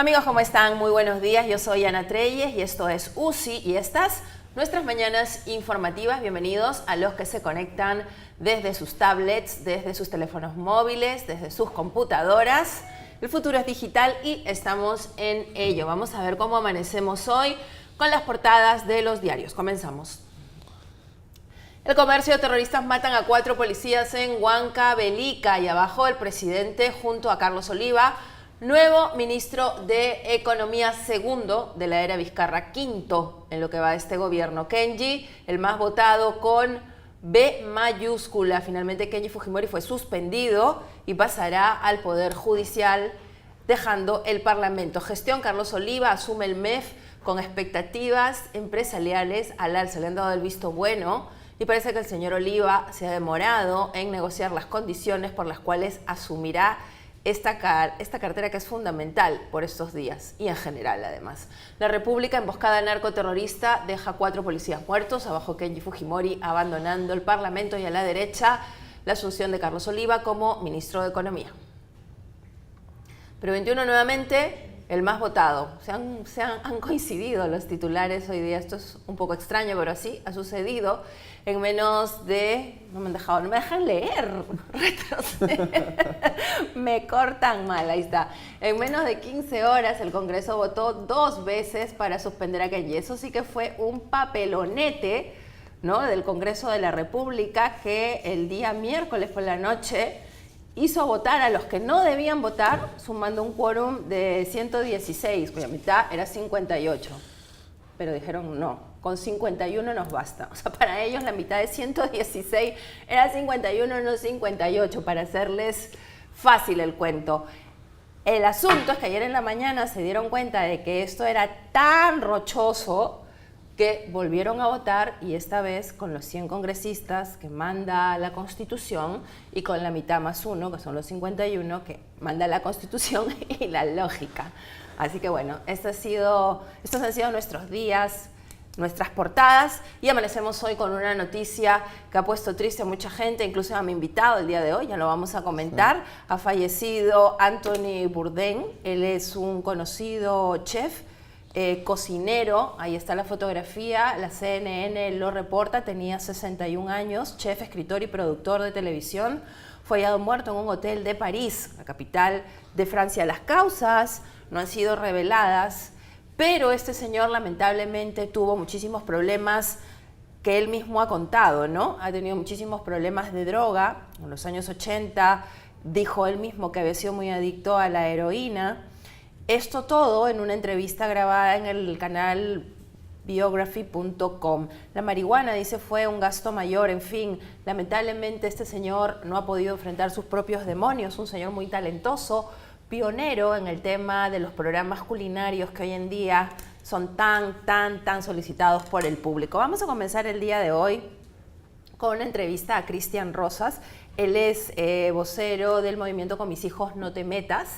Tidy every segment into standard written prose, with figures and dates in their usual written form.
Amigos, ¿cómo están? Muy buenos días. Yo soy Ana Treyes y esto es UCI y estas nuestras mañanas informativas. Bienvenidos a los que se conectan desde sus tablets, desde sus teléfonos móviles, desde sus computadoras. El futuro es digital y estamos en ello. Vamos a ver cómo amanecemos hoy con las portadas de los diarios. Comenzamos. El comercio de terroristas matan a 4 policías en Huancavelica y abajo el presidente junto a Carlos Oliva, nuevo ministro de Economía segundo de la era Vizcarra, quinto en lo que va de este gobierno. Kenji, el más votado con B mayúscula. Finalmente Kenji Fujimori fue suspendido y pasará al Poder Judicial, dejando el Parlamento. Gestión Carlos Oliva asume el MEF con expectativas empresariales al alza. Le han dado el visto bueno y parece que el señor Oliva se ha demorado en negociar las condiciones por las cuales asumirá esta cartera que es fundamental por estos días y en general además. La República, emboscada narcoterrorista, deja 4 policías muertos, abajo Kenji Fujimori abandonando el Parlamento y a la derecha la asunción de Carlos Oliva como ministro de Economía. Pero 21 nuevamente, el más votado. Han coincidido los titulares hoy día, esto es un poco extraño, pero así ha sucedido. En menos de... no me dejan leer. Me cortan mal, ahí está. En menos de 15 horas el Congreso votó 2 veces para suspender a Kenji. Eso sí que fue un papelonete, ¿no?, del Congreso de la República, que el día miércoles por la noche hizo votar a los que no debían votar, sumando un quórum de 116, cuya mitad era 58. Pero dijeron no, con 51 nos basta. O sea, para ellos la mitad de 116 era 51, no 58, para hacerles fácil el cuento. El asunto es que ayer en la mañana se dieron cuenta de que esto era tan rochoso que volvieron a votar, y esta vez con los 100 congresistas que manda la Constitución y con la mitad más 1, que son los 51, que manda la Constitución y la lógica. Así que bueno, estos han sido nuestros días, nuestras portadas, y amanecemos hoy con una noticia que ha puesto triste a mucha gente, incluso a mi invitado el día de hoy, ya lo vamos a comentar. Sí. Ha fallecido Anthony Bourdain. Él es un conocido chef, cocinero. Ahí está la fotografía, la CNN lo reporta. Tenía 61 años, chef, escritor y productor de televisión. Fue hallado muerto en un hotel de París, la capital de Francia. Las causas no han sido reveladas, pero este señor lamentablemente tuvo muchísimos problemas que él mismo ha contado, ¿no? Ha tenido muchísimos problemas de droga. En los años 80 dijo él mismo que había sido muy adicto a la heroína. Esto todo en una entrevista grabada en el canal biography.com. La marihuana, dice, fue un gasto mayor. En fin, lamentablemente este señor no ha podido enfrentar sus propios demonios. Un señor muy talentoso, pionero en el tema de los programas culinarios que hoy en día son tan solicitados por el público. Vamos a comenzar el día de hoy con una entrevista a Cristian Rosas. Él es vocero del movimiento Con Mis Hijos No Te Metas,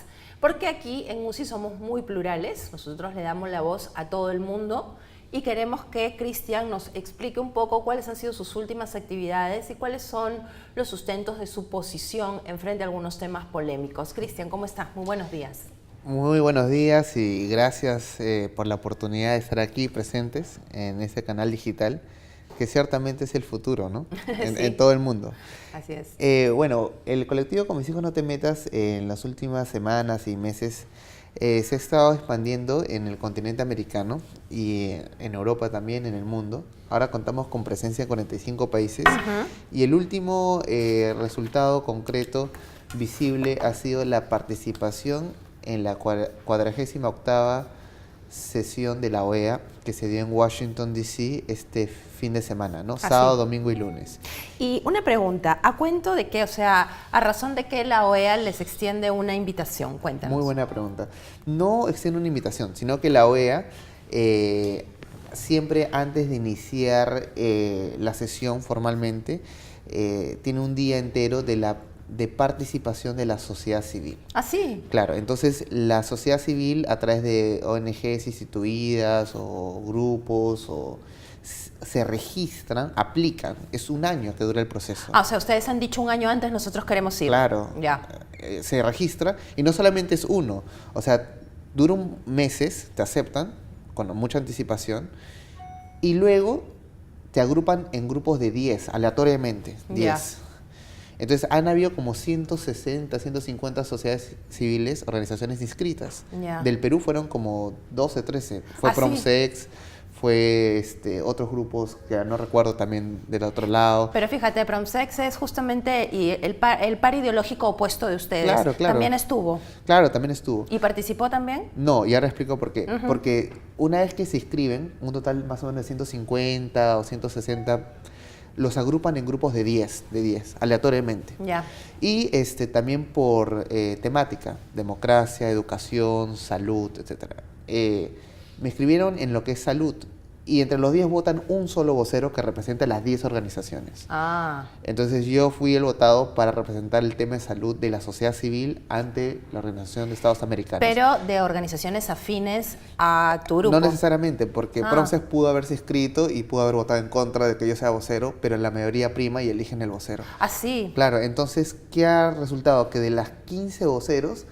porque aquí en UCI somos muy plurales. Nosotros le damos la voz a todo el mundo y queremos que Cristian nos explique un poco cuáles han sido sus últimas actividades y cuáles son los sustentos de su posición en frente a algunos temas polémicos. Cristian, ¿cómo estás? Muy buenos días. Muy buenos días y gracias por la oportunidad de estar aquí presentes en este canal digital, que ciertamente es el futuro, ¿no? Sí. En todo el mundo. Así es. Bueno, el colectivo Con Mis Hijos No Te Metas en las últimas semanas y meses se ha estado expandiendo en el continente americano y en Europa también, en el mundo. Ahora contamos con presencia en 45 países. Y el último resultado concreto, visible, ha sido la participación en la 48ª sesión de la OEA, que se dio en Washington, D.C. este fin de semana, ¿no? Sábado, domingo y lunes. Y una pregunta, ¿a cuento de qué? O sea, ¿a razón de qué la OEA les extiende una invitación? Cuéntanos. Muy buena pregunta. No extiende una invitación, sino que la OEA siempre antes de iniciar la sesión formalmente tiene un día entero de participación de la sociedad civil. ¿Ah, sí? Claro, entonces la sociedad civil, a través de ONGs instituidas o grupos, se registran, aplican. Es un año que dura el proceso. Ah, o sea, ustedes han dicho un año antes, nosotros queremos ir. Claro. Ya. Se registra y no solamente es uno, o sea, dura meses, te aceptan con mucha anticipación y luego te agrupan en grupos de 10, aleatoriamente, 10. Ya. Entonces han habido como 160, 150 sociedades civiles, organizaciones inscritas. Ya. Del Perú fueron como 12, 13. Fue ¿Ah, sí? Promsex, fue otros grupos que no recuerdo también del otro lado. Pero fíjate, Promsex es justamente el par ideológico opuesto de ustedes. Claro, claro. ¿También estuvo? Claro, también estuvo. ¿Y participó también? No, y ahora explico por qué. Porque una vez que se inscriben, un total más o menos de 150 o 160, los agrupan en grupos de 10, aleatoriamente. Ya. Y también por temática, democracia, educación, salud, etc. Me escribieron en lo que es salud y entre los 10 votan un solo vocero que representa las 10 organizaciones. Ah. Entonces yo fui el votado para representar el tema de salud de la sociedad civil ante la Organización de Estados Americanos. Pero de organizaciones afines a tu grupo. No necesariamente, porque Promsex pudo haberse inscrito y pudo haber votado en contra de que yo sea vocero, pero en la mayoría prima y eligen el vocero. Ah, sí. Claro, entonces, ¿qué ha resultado? Que de las 15 voceros,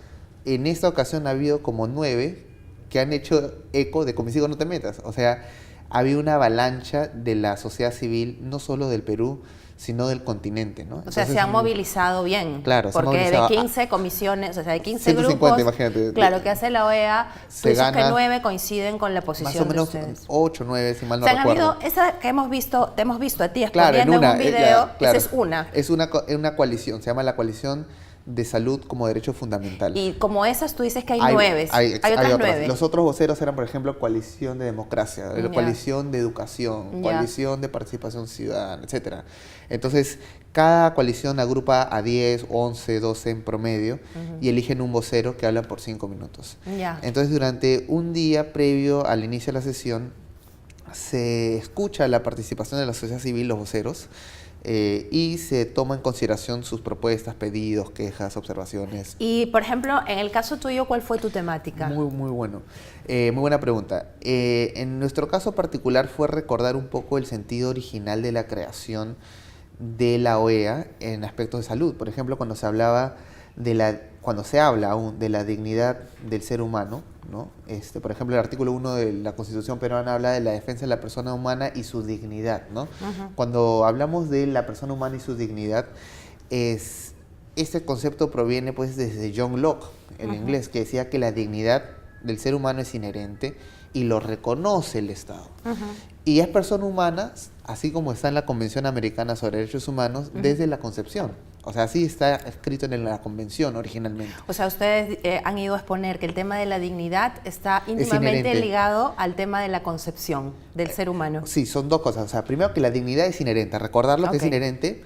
en esta ocasión ha habido como 9 que han hecho eco de Conmigo no te metas. O sea, había una avalancha de la sociedad civil, no solo del Perú, sino del continente, ¿no? O sea, se han movilizado bien. Claro, se han porque movilizado. de 15 comisiones, o sea, de 15 150, grupos, imagínate. claro, que hace la OEA, tú Se dices que gana 9 coinciden con la posición más o menos de ustedes. 8, 9, si mal no O sea, han recuerdo. habido, esa que hemos visto, te hemos visto a ti Claro, exponiendo en un video, claro. esa es una. Es una coalición, se llama la Coalición de Salud como Derecho Fundamental. Y como esas, tú dices que hay 9. Hay otras 9. Los otros voceros eran, por ejemplo, Coalición de Democracia, Ya. Coalición de Educación, Ya. Coalición de Participación Ciudadana, etc. Entonces, cada coalición agrupa a 10, 11, 12 en promedio y eligen un vocero que habla por 5 minutos. Ya. Entonces, durante un día previo al inicio de la sesión, se escucha la participación de la sociedad civil, los voceros, y se toma en consideración sus propuestas, pedidos, quejas, observaciones. Y, por ejemplo, en el caso tuyo, ¿cuál fue tu temática? Muy bueno. Muy buena pregunta. En nuestro caso particular fue recordar un poco el sentido original de la creación de la OEA en aspectos de salud. Por ejemplo, cuando se habla aún de la dignidad del ser humano, ¿no? Por ejemplo, el artículo 1 de la Constitución peruana habla de la defensa de la persona humana y su dignidad, ¿no? Cuando hablamos de la persona humana y su dignidad, este concepto proviene pues desde John Locke, el inglés, que decía que la dignidad del ser humano es inherente y lo reconoce el Estado. Y es persona humana, así como está en la Convención Americana sobre Derechos Humanos, desde la concepción. O sea, así está escrito en la Convención originalmente. O sea, ustedes han ido a exponer que el tema de la dignidad está íntimamente ligado al tema de la concepción del ser humano. Sí, son dos cosas. O sea, primero que la dignidad es inherente, recordar lo que es inherente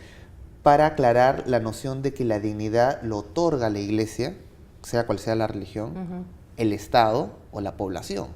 para aclarar la noción de que la dignidad lo otorga la Iglesia, sea cual sea la religión, el Estado o la población.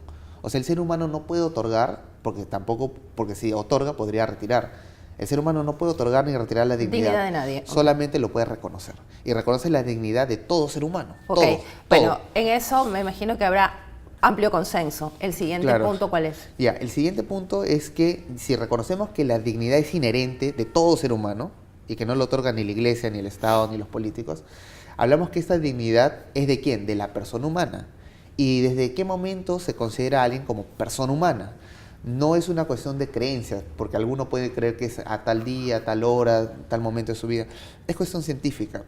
O sea, el ser humano no puede otorgar, porque si otorga podría retirar. El ser humano no puede otorgar ni retirar la dignidad de nadie. Solamente lo puede reconocer. Y reconoce la dignidad de todo ser humano. Ok, bueno, en eso me imagino que habrá amplio consenso. El siguiente punto, ¿cuál es? Ya, el siguiente punto es que si reconocemos que la dignidad es inherente de todo ser humano y que no lo otorga ni la Iglesia, ni el Estado, ni los políticos, hablamos que esta dignidad es ¿de quién? De la persona humana. ¿Y desde qué momento se considera a alguien como persona humana? No es una cuestión de creencia, porque alguno puede creer que es a tal día, a tal hora, tal momento de su vida. Es cuestión científica.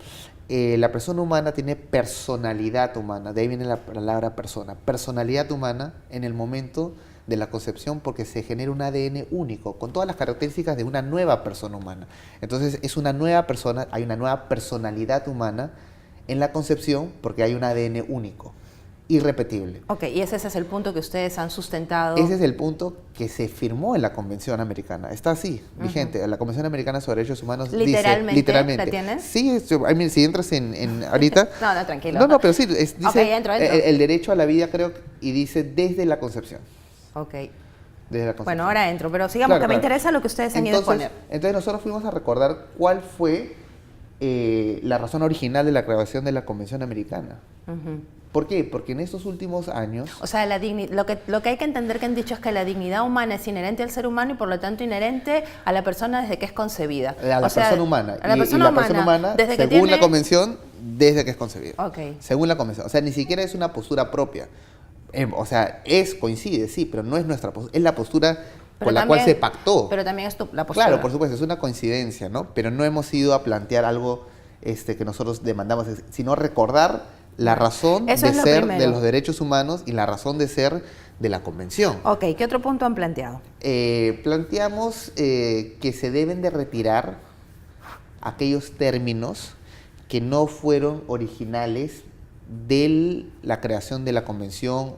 La persona humana tiene personalidad humana, de ahí viene la palabra persona. Personalidad humana en el momento de la concepción porque se genera un ADN único, con todas las características de una nueva persona humana. Entonces es una nueva persona, hay una nueva personalidad humana en la concepción porque hay un ADN único. Irrepetible. Ok, y ese es el punto que ustedes han sustentado. Ese es el punto que se firmó en la Convención Americana. Está así, vigente. La Convención Americana sobre Derechos Humanos literalmente, dice, literalmente. ¿la tienes? Sí, si entras en ahorita. No, tranquilo. No, pero sí, dice entro. El derecho a la vida, creo, y dice desde la concepción. Ok. Desde la concepción. Bueno, ahora entro, pero sigamos, que me interesa lo que ustedes han ido a exponer. Entonces nosotros fuimos a recordar cuál fue la razón original de la creación de la Convención Americana. ¿Por qué? Porque en estos últimos años... O sea, lo que hay que entender que han dicho es que la dignidad humana es inherente al ser humano y por lo tanto inherente a la persona desde que es concebida. A la persona humana. A la persona humana, desde según la Convención, desde que es concebida. Ok. Según la Convención. O sea, ni siquiera es una postura propia. Coincide, sí, pero no es nuestra postura, es la postura Pero con la cual se pactó. Pero también es la postura. Claro, por supuesto, es una coincidencia, ¿no? Pero no hemos ido a plantear algo que nosotros demandamos, sino recordar la razón Eso de es lo ser primero. de los derechos humanos y la razón de ser de la Convención. Ok, ¿qué otro punto han planteado? Planteamos que se deben de retirar aquellos términos que no fueron originales de la creación de la Convención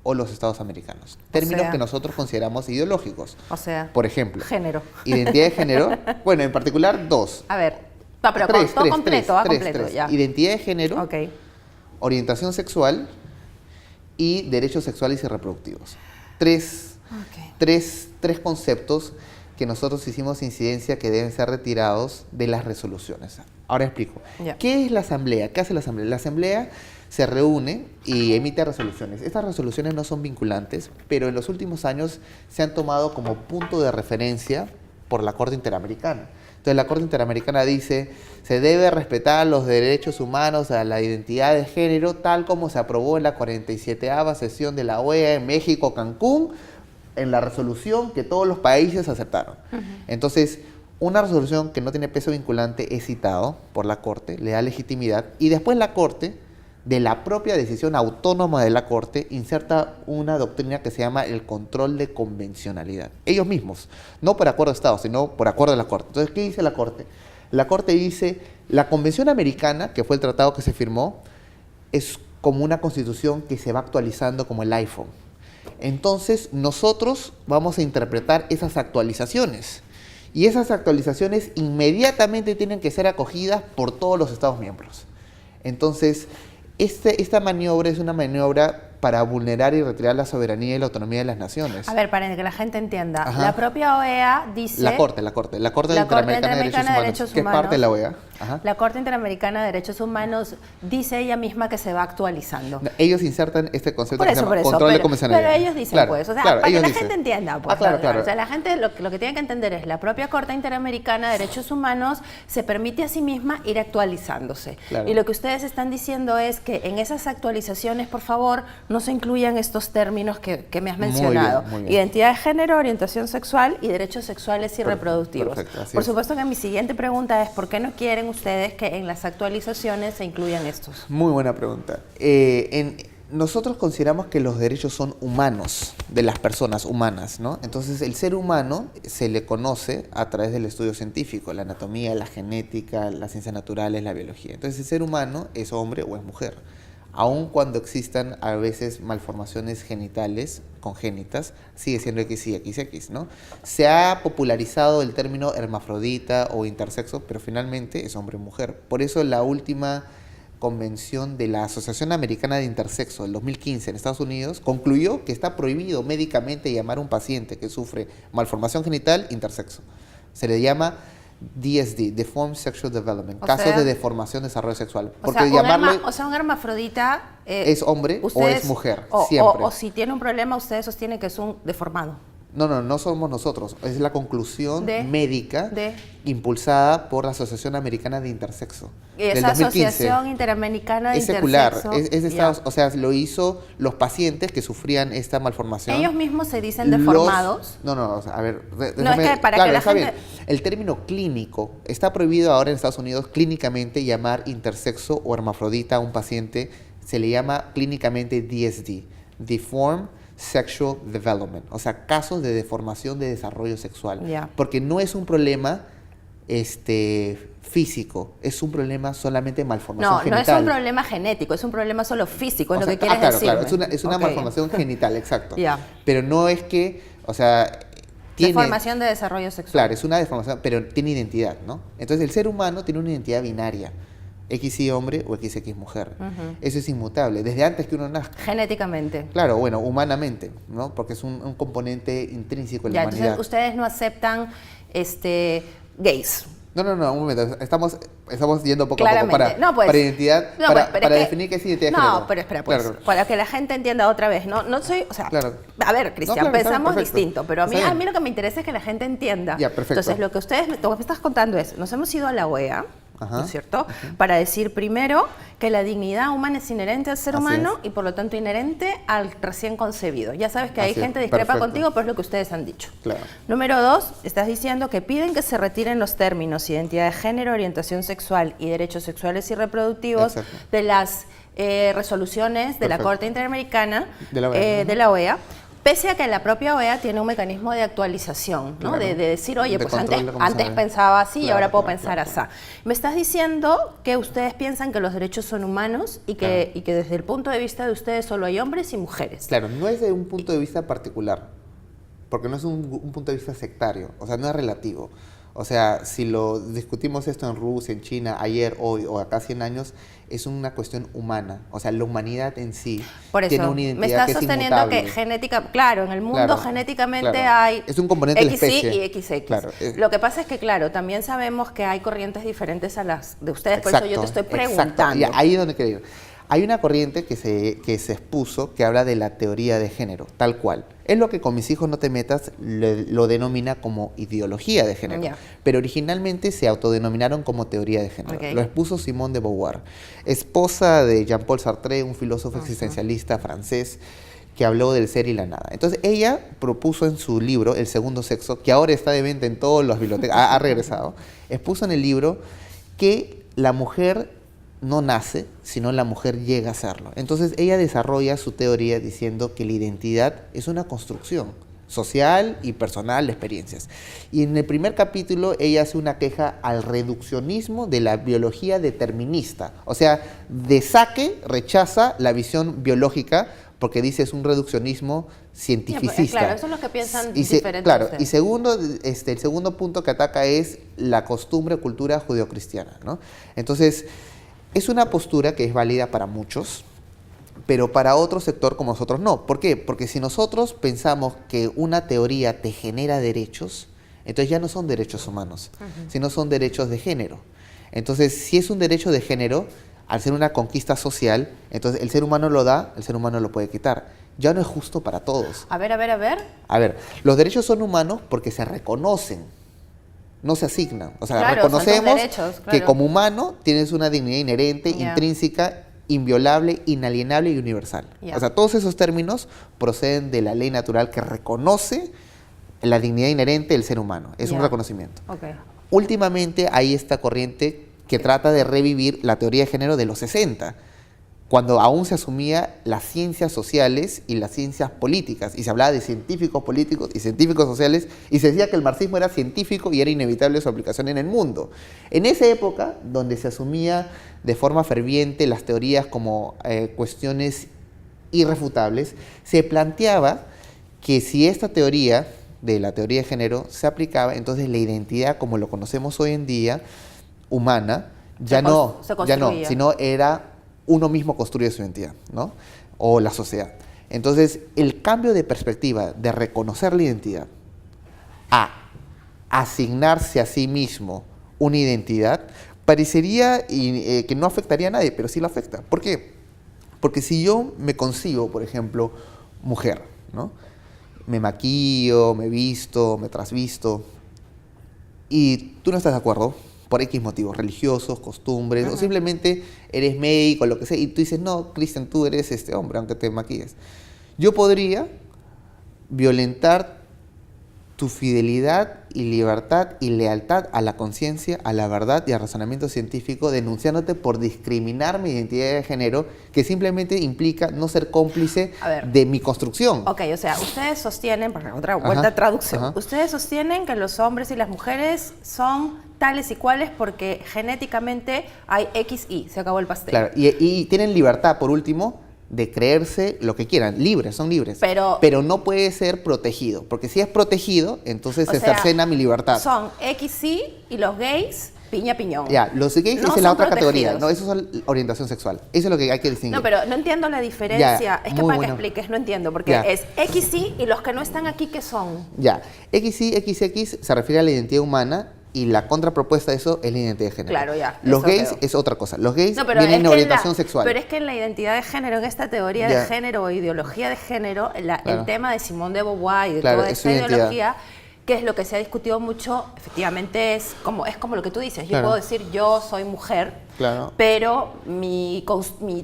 o los Estados americanos. Términos que nosotros consideramos ideológicos. O sea, por ejemplo, género. Identidad de género. Bueno, en particular dos. A ver, pero todo completo, ya. Identidad de género, Ok. orientación sexual y derechos sexuales y reproductivos. Tres conceptos que nosotros hicimos incidencia que deben ser retirados de las resoluciones. Ahora explico. Ya. ¿Qué es la Asamblea? ¿Qué hace la Asamblea? La Asamblea se reúne y emite resoluciones. Estas resoluciones no son vinculantes, pero en los últimos años se han tomado como punto de referencia por la Corte Interamericana. Entonces la Corte Interamericana dice, se debe respetar los derechos humanos a la identidad de género, tal como se aprobó en la 47ª sesión de la OEA en México, Cancún, en la resolución que todos los países aceptaron. Entonces, una resolución que no tiene peso vinculante es citado por la Corte, le da legitimidad, y después la Corte, de la propia decisión autónoma de la Corte, inserta una doctrina que se llama el control de convencionalidad. Ellos mismos, no por acuerdo de Estado, sino por acuerdo de la Corte. Entonces, ¿qué dice la Corte? La Corte dice, la Convención Americana, que fue el tratado que se firmó, es como una constitución que se va actualizando como el iPhone. Entonces, nosotros vamos a interpretar esas actualizaciones. Y esas actualizaciones inmediatamente tienen que ser acogidas por todos los Estados miembros. Entonces, esta maniobra es una maniobra para vulnerar y retirar la soberanía y la autonomía de las naciones. A ver, para que la gente entienda, Ajá. la propia OEA dice... La Corte Interamericana de Derechos Humanos, que es parte de la OEA. Ajá. La Corte Interamericana de Derechos Humanos dice ella misma que se va actualizando. No, ellos insertan este concepto que se llama Por eso, control de convencionalidad. pero ellos dicen, claro, pues, o sea, claro, para que la dicen. gente entienda, pues, claro. O sea, la gente lo que tiene que entender es, la propia Corte Interamericana de Derechos Humanos se permite a sí misma ir actualizándose. Claro. Y lo que ustedes están diciendo es que en esas actualizaciones, por favor, no se incluyan estos términos que me has mencionado. Muy bien. Identidad de género, orientación sexual y derechos sexuales y reproductivos. Perfecto, así Por es. supuesto que mi siguiente pregunta es, ¿por qué no quieren ustedes que en las actualizaciones se incluyan estos? Muy buena pregunta. Nosotros consideramos que los derechos son humanos, de las personas humanas, ¿no? Entonces, el ser humano se le conoce a través del estudio científico, la anatomía, la genética, las ciencias naturales, la biología. Entonces, el ser humano es hombre o es mujer. Aun cuando existan a veces malformaciones genitales, congénitas, sigue siendo X y XX, ¿no? Se ha popularizado el término hermafrodita o intersexo, pero finalmente es hombre o mujer. Por eso la última convención de la Asociación Americana de Intersexo del 2015 en Estados Unidos concluyó que está prohibido médicamente llamar a un paciente que sufre malformación genital intersexo. Se le llama DSD, Deformed Sexual Development, casos de deformación, desarrollo sexual. Porque un hermafrodita es hombre o es mujer, siempre. O si tiene un problema, ustedes sostienen que es un deformado. No somos nosotros. Es la conclusión médica de impulsada por la Asociación Americana de Intersexo. Y esa Asociación Interamericana de es secular, Intersexo. es de Estados, o sea, lo hizo los pacientes que sufrían esta malformación. Ellos mismos se dicen deformados. O sea, a ver, no, es que para que la gente... bien. El término clínico está prohibido ahora en Estados Unidos clínicamente llamar intersexo o hermafrodita a un paciente. Se le llama clínicamente DSD, Deformed Sexual Development, o sea, casos de deformación de desarrollo sexual. Porque no es un problema físico, es un problema solamente de malformación genital. No es un problema genético, es un problema solo físico, es lo que quieres decir. Claro, es una malformación genital, exacto. Pero no es que, o sea, tiene... Deformación de desarrollo sexual. Claro, es una deformación, pero tiene identidad, ¿no? Entonces, el ser humano tiene una identidad binaria. XY hombre o XX mujer. Eso es inmutable, desde antes que uno nazca. Genéticamente. Claro, bueno, humanamente, ¿no? Porque es un componente intrínseco en la humanidad. Entonces, ustedes no aceptan gays. No, un momento, estamos yendo poco Claramente. a poco para identidad, para definir qué es identidad de género. No, pero espera, pues, para que la gente entienda otra vez, no soy, o sea, a ver, Cristian, pensamos distinto, pero a mí lo que me interesa es que la gente entienda. Ya, perfecto. Entonces, lo que me estás contando es, nos hemos ido a la OEA, Ajá. ¿no es cierto? Para decir primero que la dignidad humana es inherente al ser Así humano es. y por lo tanto inherente al recién concebido. Ya sabes que hay Así es, gente que discrepa perfecto. contigo, pero es lo que ustedes han dicho. Claro. Número 2, estás diciendo que piden que se retiren los términos identidad de género, orientación sexual y derechos sexuales y reproductivos Exacto. de las resoluciones de la Perfecto. Corte Interamericana De la OEA. de la OEA. Pese a que la propia OEA tiene un mecanismo de actualización, ¿no? Claro. De decir, oye, De pues control antes, de cómo se antes ve. pensaba así y Claro, ahora puedo claro, pensar claro. así. Me estás diciendo que ustedes piensan que los derechos son humanos y que, Claro. y que desde el punto de vista de ustedes solo hay hombres y mujeres. Claro, no es de un punto de vista particular, porque no es un punto de vista sectario, o sea, no es relativo. O sea, si lo discutimos esto en Rusia, en China, ayer, hoy o acá 100 años, es una cuestión humana. O sea, la humanidad en sí Por eso, tiene una identidad me estás que es sosteniendo inmutable. que claro, en el mundo Claro, genéticamente claro. hay Es un componente de la XY especie. y XX. Claro, Lo que pasa es que, claro, también sabemos que hay corrientes diferentes a las de ustedes, por eso yo te estoy preguntando. Exacto. Y ahí es donde quería ir. Hay una corriente que se expuso que habla de la teoría de género, tal cual. Es lo que con Mis hijos no te metas lo denomina como ideología de género. Ya. Pero originalmente se autodenominaron como teoría de género. Ok. Lo expuso Simone de Beauvoir, esposa de Jean-Paul Sartre, un filósofo existencialista francés que habló del ser y la nada. Entonces ella propuso en su libro El segundo sexo, que ahora está de venta en todas las bibliotecas, ha regresado, expuso en el libro que la mujer no nace, sino la mujer llega a serlo. Entonces ella desarrolla su teoría diciendo que la identidad es una construcción social y personal de experiencias. Y en el primer capítulo ella hace una queja al reduccionismo de la biología determinista. O sea, de saque rechaza la visión biológica porque dice es un reduccionismo cientificista. Claro, eso es lo que piensan Y diferentes. claro, y segundo, el segundo punto que ataca es la costumbre, cultura judeocristiana, ¿no? Entonces, es una postura que es válida para muchos, pero para otro sector como nosotros no. ¿Por qué? Porque si nosotros pensamos que una teoría te genera derechos, entonces ya no son derechos humanos, sino son derechos de género. Entonces, si es un derecho de género, al ser una conquista social, entonces el ser humano lo da, el ser humano lo puede quitar. Ya no es justo para todos. A ver. A ver, los derechos son humanos porque se reconocen. No se asignan. O sea, Claro, son tus reconocemos derechos, que claro. como humano tienes una dignidad inherente, Ya. intrínseca, inviolable, inalienable y universal. Ya. O sea, todos esos términos proceden de la ley natural que reconoce la dignidad inherente del ser humano. Es un Ya. reconocimiento. Ok. Últimamente hay esta corriente que trata de revivir la teoría de género de los 60, cuando aún se asumía las ciencias sociales y las ciencias políticas, y se hablaba de científicos políticos y científicos sociales, y se decía que el marxismo era científico y era inevitable su aplicación en el mundo. En esa época, donde se asumía de forma ferviente las teorías como cuestiones irrefutables, se planteaba que si esta teoría, de la teoría de género, se aplicaba, entonces la identidad como lo conocemos hoy en día, humana, ya no, sino era uno mismo construye su identidad, ¿no? O la sociedad. Entonces, el cambio de perspectiva de reconocer la identidad a asignarse a sí mismo una identidad, parecería que no afectaría a nadie, pero sí lo afecta. ¿Por qué? Porque si yo me concibo, por ejemplo, mujer, ¿no? Me maquillo, me visto, me trasvisto, y tú no estás de acuerdo, por X motivos, religiosos, costumbres, o simplemente eres médico, lo que sea, y tú dices, no, Cristian, tú eres este hombre, aunque te maquilles. Yo podría violentar tu fidelidad y libertad y lealtad a la conciencia, a la verdad y al razonamiento científico, denunciándote por discriminar mi identidad de género, que simplemente implica no ser cómplice de mi construcción. Ok, o sea, ustedes sostienen, para otra vuelta de traducción, ustedes sostienen que los hombres y las mujeres son tales y cuales porque genéticamente hay XY, se acabó el pastel. Claro, y tienen libertad, por último, de creerse lo que quieran, libres, son libres. Pero no puede ser protegido, porque si es protegido, entonces se cercena mi libertad. Son XY y los gays, piña piñón. Ya, los gays no es la otra protegidos. categoría, no, eso es orientación sexual. Eso es lo que hay que distinguir. No, pero no entiendo la diferencia. Ya, es que para que expliques, no entiendo, porque ya. es XY y los que no están aquí, ¿qué son? Ya, XY, XX se refiere a la identidad humana. Y la contrapropuesta de eso es la identidad de género. Claro, ya. Los gays es otra cosa. Los gays vienen en es orientación sexual. Pero es que en la identidad de género, en esta teoría de género o ideología de género, el tema de Simone de Beauvoir y de toda esta ideología ¿Qué es lo que se ha discutido mucho? Efectivamente es como lo que tú dices. Yo Claro. puedo decir, yo soy mujer, Claro. pero mi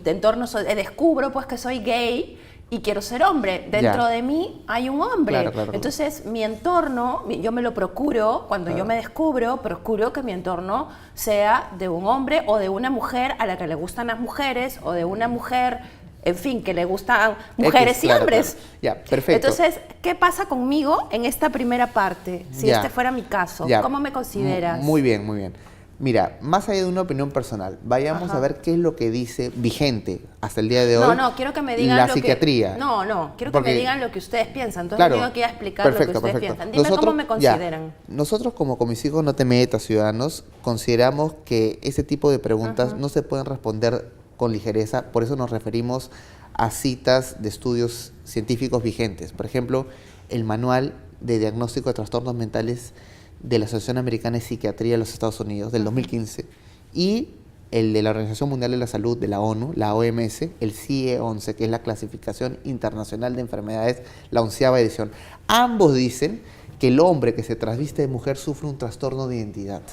entorno, descubro pues que soy gay y quiero ser hombre. Dentro Ya. de mí hay un hombre. Claro, claro, claro. Entonces, mi entorno, yo me lo procuro, cuando yo me descubro, procuro que mi entorno sea de un hombre o de una mujer a la que le gustan las mujeres, o de una mujer, en fin, que le gustan mujeres y claro, hombres. claro. Ya, perfecto. Entonces, ¿qué pasa conmigo en esta primera parte? Si Ya. este fuera mi caso, Ya. ¿cómo me consideras? Muy bien, muy bien. Mira, más allá de una opinión personal, vayamos Ajá. a ver qué es lo que dice vigente hasta el día de hoy No, quiero que me digan la lo psiquiatría. que... No, quiero Porque- que me digan lo que ustedes piensan. Entonces, Claro, yo tengo que ir a explicar lo que ustedes piensan. Dime cómo me ya, consideran. nosotros como Mis Hijos No Te Metas, ciudadanos, consideramos que ese tipo de preguntas no se pueden responder con ligereza, por eso nos referimos a citas de estudios científicos vigentes. Por ejemplo, el Manual de Diagnóstico de Trastornos Mentales de la Asociación Americana de Psiquiatría de los Estados Unidos del 2015 y el de la Organización Mundial de la Salud de la ONU, la OMS, el CIE-11, que es la Clasificación Internacional de Enfermedades, la 11ª edición. Ambos dicen que el hombre que se trasviste de mujer sufre un trastorno de identidad,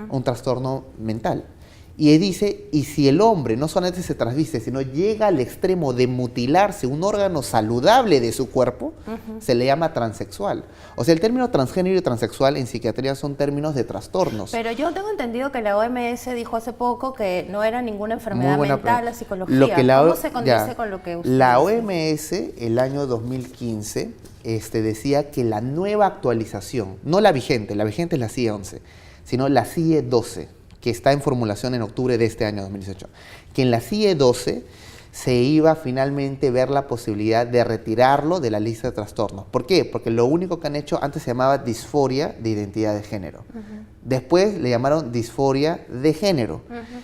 un trastorno mental. Y dice, y si el hombre no solamente se trasviste, sino llega al extremo de mutilarse un órgano saludable de su cuerpo, se le llama transexual. O sea, el término transgénero y transexual en psiquiatría son términos de trastornos. Pero yo tengo entendido que la OMS dijo hace poco que no era ninguna enfermedad Muy buena mental pregunta. la psicología. ¿Cómo se condice con lo que usted La dice? OMS, el año 2015, decía que la nueva actualización, no la vigente es la CIE-11, sino la CIE-12, que está en formulación en octubre de este año 2018, que en la CIE-12 se iba finalmente a ver la posibilidad de retirarlo de la lista de trastornos. ¿Por qué? Porque lo único que han hecho, antes se llamaba disforia de identidad de género. Después le llamaron disforia de género.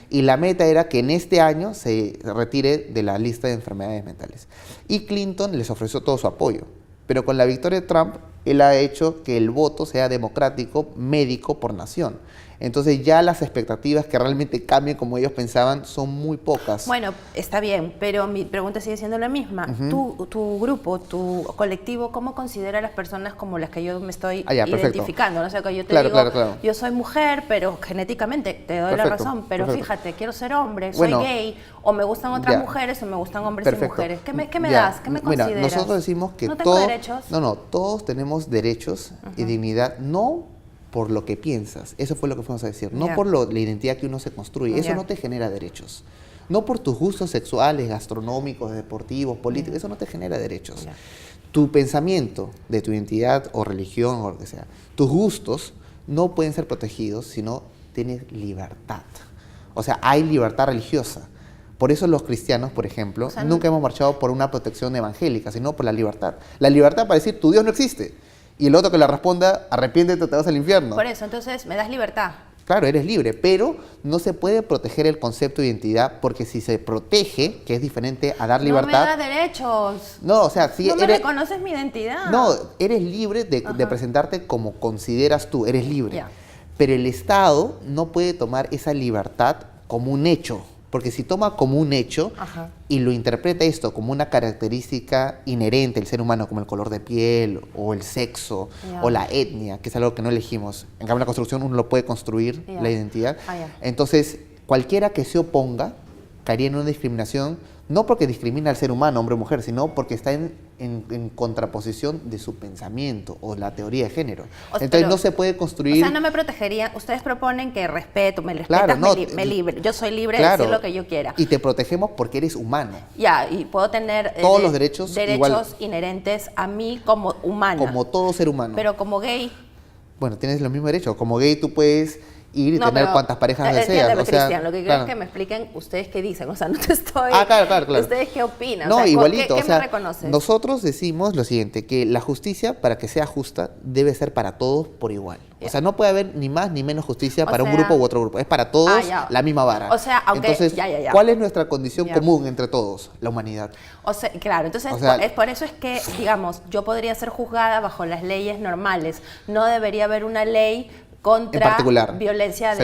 Y la meta era que en este año se retire de la lista de enfermedades mentales. Y Clinton les ofreció todo su apoyo. Pero con la victoria de Trump, él ha hecho que el voto sea democrático, médico por nación. Entonces ya las expectativas que realmente cambien como ellos pensaban son muy pocas. Bueno, está bien, pero mi pregunta sigue siendo la misma. Tu grupo, tu colectivo, ¿cómo considera a las personas como las que yo me estoy identificando? No sé, que yo te digo, claro. yo soy mujer, pero genéticamente te doy la razón, pero fíjate, quiero ser hombre, soy gay, o me gustan otras mujeres, o me gustan hombres y mujeres. ¿Qué me das? ¿Qué me consideras? Mira, nosotros decimos que ¿No tengo derechos? todos tenemos derechos y dignidad, no por lo que piensas, eso fue lo que fuimos a decir, no por la identidad que uno se construye, eso no te genera derechos. No por tus gustos sexuales, gastronómicos, deportivos, políticos, eso no te genera derechos. Tu pensamiento de tu identidad o religión o lo que sea, tus gustos no pueden ser protegidos si no tienes libertad. O sea, hay libertad religiosa. Por eso los cristianos, por ejemplo, nunca hemos marchado por una protección evangélica, sino por la libertad. La libertad para decir, tu Dios no existe. Y el otro que le responda, arrepiéntete o te vas al infierno. Por eso, entonces, me das libertad. Claro, eres libre, pero no se puede proteger el concepto de identidad porque si se protege, que es diferente a dar libertad... No me das derechos. No, o sea, si no me reconoces mi identidad. No, eres libre de presentarte como consideras tú, eres libre. Ya. Pero el Estado no puede tomar esa libertad como un hecho. Porque si toma como un hecho y lo interpreta esto como una característica inherente del ser humano, como el color de piel, o el sexo, o la etnia, que es algo que no elegimos. En cambio, la construcción uno lo puede construir, la identidad. Entonces, cualquiera que se oponga caería en una discriminación, no porque discrimina al ser humano, hombre o mujer, sino porque está en contraposición de su pensamiento o la teoría de género. Entonces no se puede construir... O sea, no me protegería. Ustedes proponen que respeto, me respetas, me libre. Yo soy libre de decir lo que yo quiera. Y te protegemos porque eres humano. Ya, y puedo tener... todos los derechos igual, inherentes a mí como humana. Como todo ser humano. Pero como gay... Bueno, tienes los mismos derechos. Como gay tú puedes ir y tener cuantas parejas deseas. O sea, Cristian, lo que quiero es que me expliquen ustedes qué dicen. O sea, no te estoy... Claro. ¿Ustedes qué opinan? No, o sea, igualito. ¿Qué me reconoces? Nosotros decimos lo siguiente, que la justicia, para que sea justa, debe ser para todos por igual. O sea, no puede haber ni más ni menos justicia para un grupo u otro grupo. Es para todos la misma vara. O sea, aunque... Entonces, ¿cuál es nuestra condición común entre todos? La humanidad. O sea, claro, entonces por eso es que, digamos, yo podría ser juzgada bajo las leyes normales. No debería haber una ley contra violencia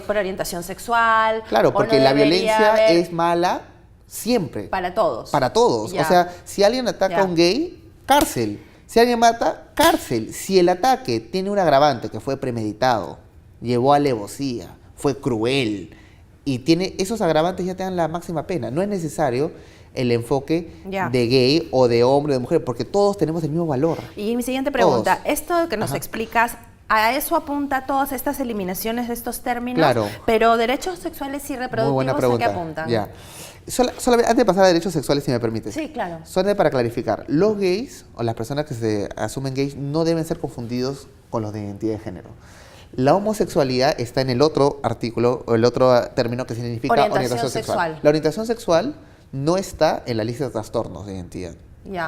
por orientación sexual. Claro, porque la violencia es mala siempre. Para todos. Para todos. O sea, si alguien ataca a un gay, cárcel. Si alguien mata, cárcel. Si el ataque tiene un agravante que fue premeditado, llevó a alevosía, fue cruel, y tiene esos agravantes, ya te dan la máxima pena. No es necesario el enfoque de gay o de hombre o de mujer, porque todos tenemos el mismo valor. Y mi siguiente pregunta, Todos. esto que nos explicas, ¿a eso apunta todas estas eliminaciones de estos términos? Claro. Pero derechos sexuales y reproductivos, Muy buena pregunta. ¿a qué apuntan? Ya. Solamente antes de pasar a derechos sexuales, si me permites. Sí, claro. Solamente para clarificar, los gays o las personas que se asumen gays no deben ser confundidos con los de identidad de género. La homosexualidad está en el otro artículo, o el otro término que significa orientación sexual. La orientación sexual no está en la lista de trastornos de identidad,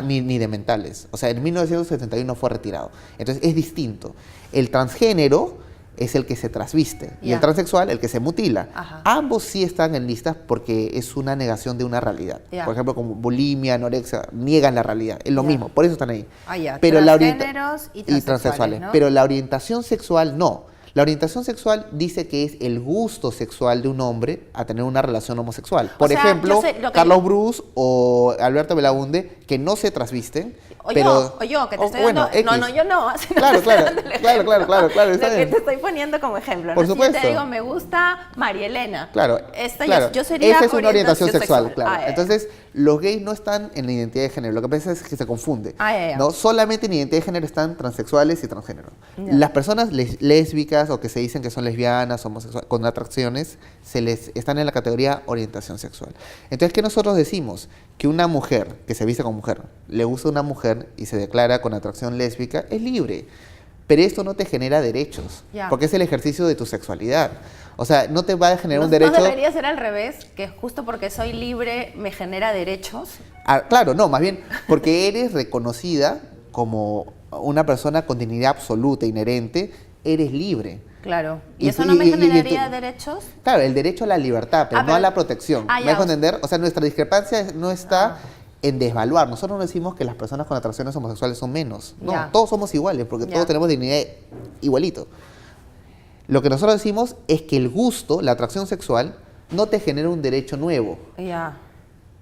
ni de mentales. O sea, en 1971 fue retirado. Entonces, es distinto. El transgénero es el que se trasviste y el transexual el que se mutila. Ambos sí están en listas porque es una negación de una realidad. Por ejemplo, como bulimia, anorexia, niegan la realidad. Es lo mismo, por eso están ahí. Pero transgéneros y transexuales, ¿no? Pero la orientación sexual no. La orientación sexual dice que es el gusto sexual de un hombre a tener una relación homosexual. Por ejemplo, Carlos Bruce o Alberto Belaunde, que no se trasvisten. O yo, que te estoy dando... No, yo no. Claro. Está bien. Que te estoy poniendo como ejemplo. Por supuesto. Si te digo, me gusta María Elena. Claro. Yo sería esa es una orientación sexual, claro. Ah, Entonces, los gays no están en la identidad de género. Lo que pasa es que se confunde. ¿No? Solamente en identidad de género están transexuales y transgénero. Las personas lésbicas o que se dicen que son lesbianas, homosexuales, con atracciones, están en la categoría orientación sexual. Entonces, ¿qué nosotros decimos? Que una mujer que se viste como mujer, le gusta una mujer y se declara con atracción lésbica, es libre. Pero esto no te genera derechos, porque es el ejercicio de tu sexualidad. O sea, no te va a generar un derecho... ¿No debería ser al revés? Que justo porque soy libre me genera derechos. Claro, no, más bien porque eres reconocida como una persona con dignidad absoluta, inherente, eres libre. Claro. ¿Y eso no me generaría derechos? Claro, el derecho a la libertad, pero no a la protección. ¿Me dejo entender? O sea, nuestra discrepancia no está en desvaluar. Nosotros no decimos que las personas con atracciones homosexuales son menos. No, todos somos iguales, porque todos tenemos dignidad igualito. Lo que nosotros decimos es que el gusto, la atracción sexual, no te genera un derecho nuevo.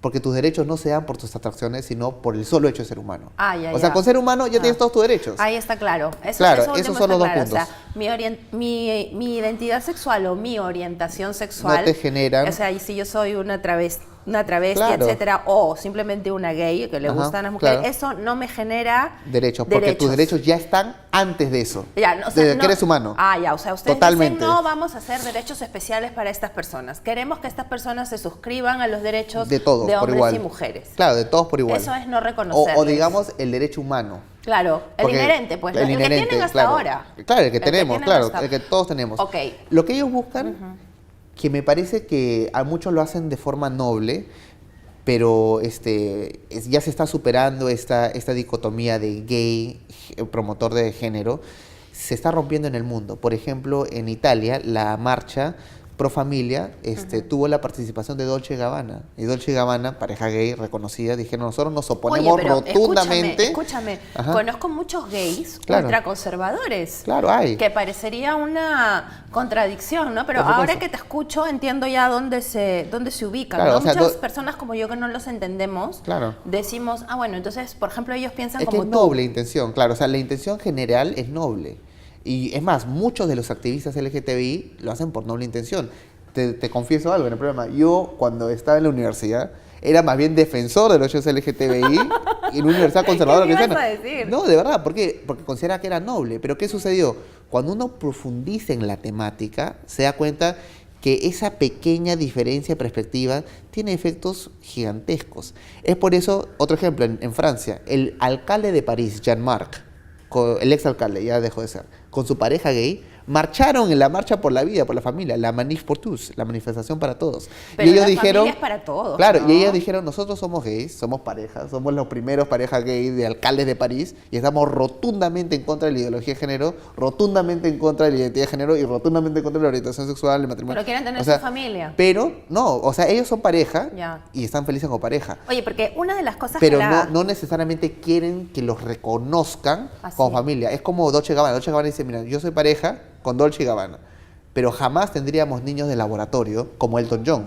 Porque tus derechos no se dan por tus atracciones, sino por el solo hecho de ser humano. O sea, con ser humano ya tienes todos tus derechos. Ahí está claro. Esos son los dos puntos. O sea, mi identidad sexual o mi orientación sexual... No te generan... O sea, y si yo soy una travesti, etcétera, o simplemente una gay que le gustan las mujeres, eso no me genera derechos, porque tus derechos ya están antes de eso, desde que eres humano. O sea, ustedes dicen, no vamos a hacer derechos especiales para estas personas. Queremos que estas personas se suscriban a los derechos de hombres y mujeres. Claro, de todos por igual. Eso es no reconocerles. O digamos, el derecho humano. Claro, el inherente, pues, el que tienen hasta ahora. Claro, el que tenemos, el que todos tenemos. Lo que ellos buscan... que me parece que a muchos lo hacen de forma noble, pero ya se está superando esta dicotomía de gay, promotor de género, se está rompiendo en el mundo. Por ejemplo, en Italia, la marcha Pro Familia tuvo la participación de Dolce & Gabbana. Y Dolce & Gabbana, pareja gay reconocida, dijeron, nosotros nos oponemos rotundamente. Escúchame, conozco muchos gays ultraconservadores. Claro, hay. Que parecería una contradicción, ¿no? Pero ahora que te escucho, entiendo ya dónde se ubican. Claro, ¿no? Muchas personas como yo que no los entendemos, decimos, bueno, entonces, por ejemplo, ellos piensan como tú. Es noble intención, claro. O sea, la intención general es noble. Y es más, muchos de los activistas LGTBI lo hacen por noble intención. Te confieso algo en el programa. Yo, cuando estaba en la universidad, era más bien defensor de los derechos LGTBI y en una universidad conservadora cristiana. ¿Qué ibas a decir? No, de verdad. ¿Por qué? Porque considera que era noble. Pero ¿qué sucedió? Cuando uno profundiza en la temática, se da cuenta que esa pequeña diferencia de perspectiva tiene efectos gigantescos. Es por eso, otro ejemplo, en Francia, el alcalde de París, Jean-Marc, el exalcalde, ya dejó de ser, con su pareja gay, marcharon en la marcha por la vida, por la familia, la Manif pour tous, la manifestación para todos. Pero y ellos la dijeron, familia es para todos. Claro, ¿no? y ellos dijeron, nosotros somos gays, somos parejas, somos los primeros parejas gays de alcaldes de París y estamos rotundamente en contra de la ideología de género, rotundamente en contra de la identidad de género y rotundamente en contra de la orientación sexual, el matrimonio. Pero quieren tener su familia. Pero no, o sea, ellos son pareja y están felices como pareja. Oye, porque una de las cosas pero no necesariamente quieren que los reconozcan como familia. Es como Dolce & Gabbana. Dolce & Gabbana dice, mira, yo soy pareja con Dolce & Gabbana, pero jamás tendríamos niños de laboratorio como Elton John.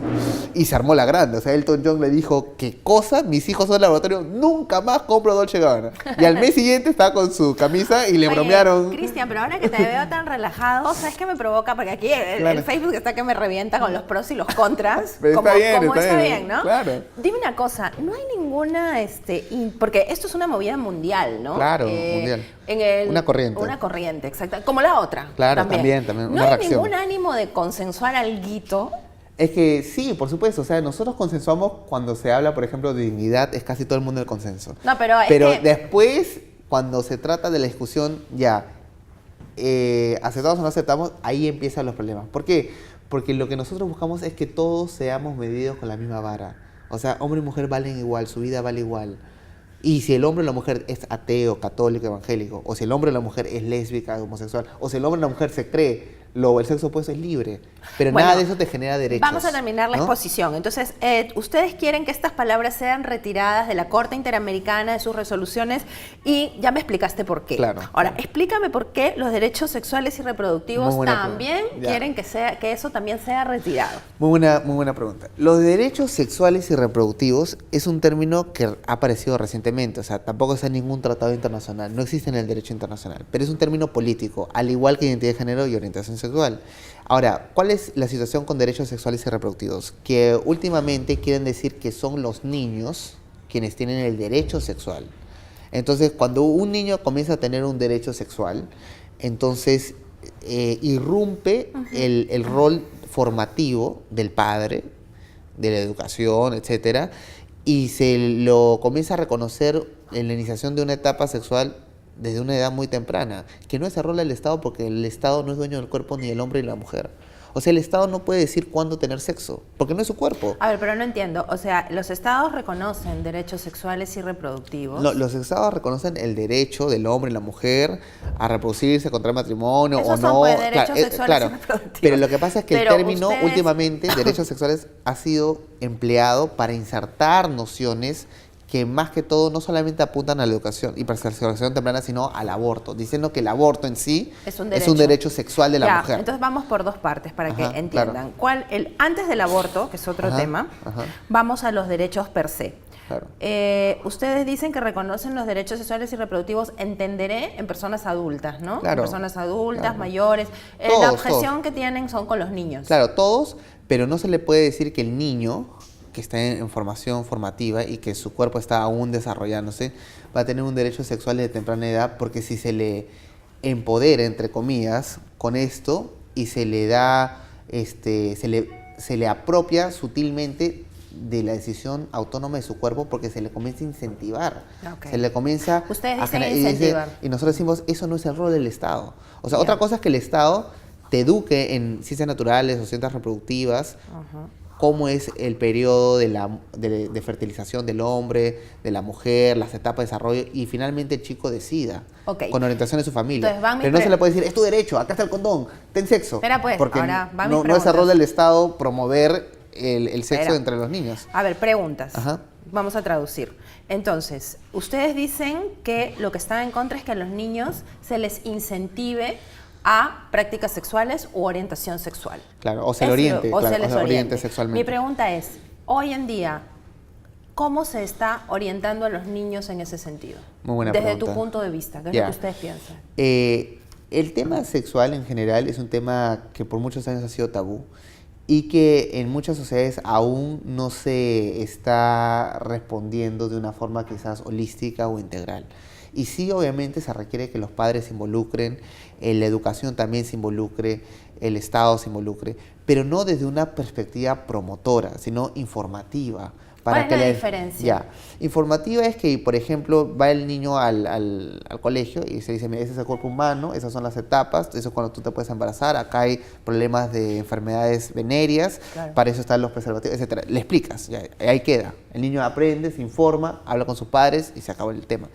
Y se armó la grande, o sea, Elton John le dijo, ¿qué cosa? Mis hijos son de laboratorio, nunca más compro Dolce & Gabbana. Y al mes siguiente estaba con su camisa y le bromearon. Cristian, pero ahora que te veo tan relajado, ¿sabes qué me provoca? Porque aquí el Facebook está que me revienta con los pros y los contras. Pero como está bien, ¿no? Claro. Dime una cosa, no hay ninguna, porque esto es una movida mundial, ¿no? Claro, mundial. Una corriente. Una corriente, exacto. Como la otra. Claro, también ¿No una hay reacción. ningún ánimo de consensuar alguito? Es que sí, por supuesto, o sea, nosotros consensuamos cuando se habla, por ejemplo, de dignidad, es casi todo el mundo el consenso. No, pero después, cuando se trata de la discusión, ya, aceptamos o no aceptamos, ahí empiezan los problemas. ¿Por qué? Porque lo que nosotros buscamos es que todos seamos medidos con la misma vara. O sea, hombre y mujer valen igual, su vida vale igual. Y si el hombre o la mujer es ateo, católico, evangélico, o si el hombre o la mujer es lésbica, homosexual, o si el hombre o la mujer se cree, el sexo opuesto es libre. Pero bueno, nada de eso te genera derechos. Vamos a terminar la exposición. Entonces, ustedes quieren que estas palabras sean retiradas de la Corte Interamericana, de sus resoluciones, y ya me explicaste por qué. Claro. Ahora, explícame por qué los derechos sexuales y reproductivos también quieren que eso también sea retirado. Muy buena pregunta. Los derechos sexuales y reproductivos es un término que ha aparecido recientemente, o sea, tampoco está en ningún tratado internacional, no existe en el derecho internacional, pero es un término político, al igual que identidad de género y orientación sexual. Ahora, ¿cuál es la situación con derechos sexuales y reproductivos? Que últimamente quieren decir que son los niños quienes tienen el derecho sexual. Entonces, cuando un niño comienza a tener un derecho sexual, entonces irrumpe el rol formativo del padre, de la educación, etcétera, y se lo comienza a reconocer en la iniciación de una etapa sexual desde una edad muy temprana, que no es el rol del Estado porque el Estado no es dueño del cuerpo ni del hombre ni de la mujer. O sea, el Estado no puede decir cuándo tener sexo, porque no es su cuerpo. A ver, pero no entiendo. O sea, los Estados reconocen derechos sexuales y reproductivos. No, los Estados reconocen el derecho del hombre y la mujer a reproducirse, contraer matrimonio Esos o no. Son, pues, derechos sexuales y reproductivos. Pero lo que pasa es que el término últimamente, derechos sexuales, ha sido empleado para insertar nociones que más que todo no solamente apuntan a la educación y preservación temprana, sino al aborto, diciendo que el aborto en sí es un derecho sexual de la mujer. Entonces vamos por dos partes para que entiendan. Claro. Antes del aborto, que es otro tema, vamos a los derechos per se. Claro. Ustedes dicen que reconocen los derechos sexuales y reproductivos, entenderé, en personas adultas, ¿no? Claro. En personas adultas, mayores. Todos, la objeción que tienen son con los niños. Claro, todos, pero no se le puede decir que el niño que está en formación formativa y que su cuerpo está aún desarrollándose, va a tener un derecho sexual de temprana edad, porque si se le empodera, entre comillas, con esto y se le da, se le apropia sutilmente de la decisión autónoma de su cuerpo, porque se le comienza a incentivar. Okay. Se le comienza Ustedes a dicen incentivar. Y nosotros decimos, eso no es el rol del Estado. O sea, otra cosa es que el Estado te eduque en ciencias naturales o ciencias reproductivas, cómo es el periodo de fertilización del hombre, de la mujer, las etapas de desarrollo, y finalmente el chico decida, con orientación de su familia. Entonces, pero no se le puede decir, es tu derecho, acá está el condón, ten sexo. Espera pues, porque ahora va no es el rol del Estado promover el sexo entre los niños. A ver, preguntas. Vamos a traducir. Entonces, ustedes dicen que lo que están en contra es que a los niños se les incentive a prácticas sexuales u orientación sexual. Claro, o se le oriente sexualmente. Mi pregunta es, hoy en día, ¿cómo se está orientando a los niños en ese sentido? Muy buena Desde pregunta. tu punto de vista, ¿qué es lo que ustedes piensan? El tema sexual en general es un tema que por muchos años ha sido tabú y que en muchas sociedades aún no se está respondiendo de una forma quizás holística o integral. Y sí, obviamente se requiere que los padres se involucren, la educación también se involucre, el Estado se involucre, pero no desde una perspectiva promotora, sino informativa. ¿Cuál es la diferencia? Informativa es que, por ejemplo, va el niño al colegio y se dice, mira, ese es el cuerpo humano, esas son las etapas, eso es cuando tú te puedes embarazar, acá hay problemas de enfermedades venéreas, para eso están los preservativos, etc. Le explicas, ahí queda. El niño aprende, se informa, habla con sus padres y se acabó el tema.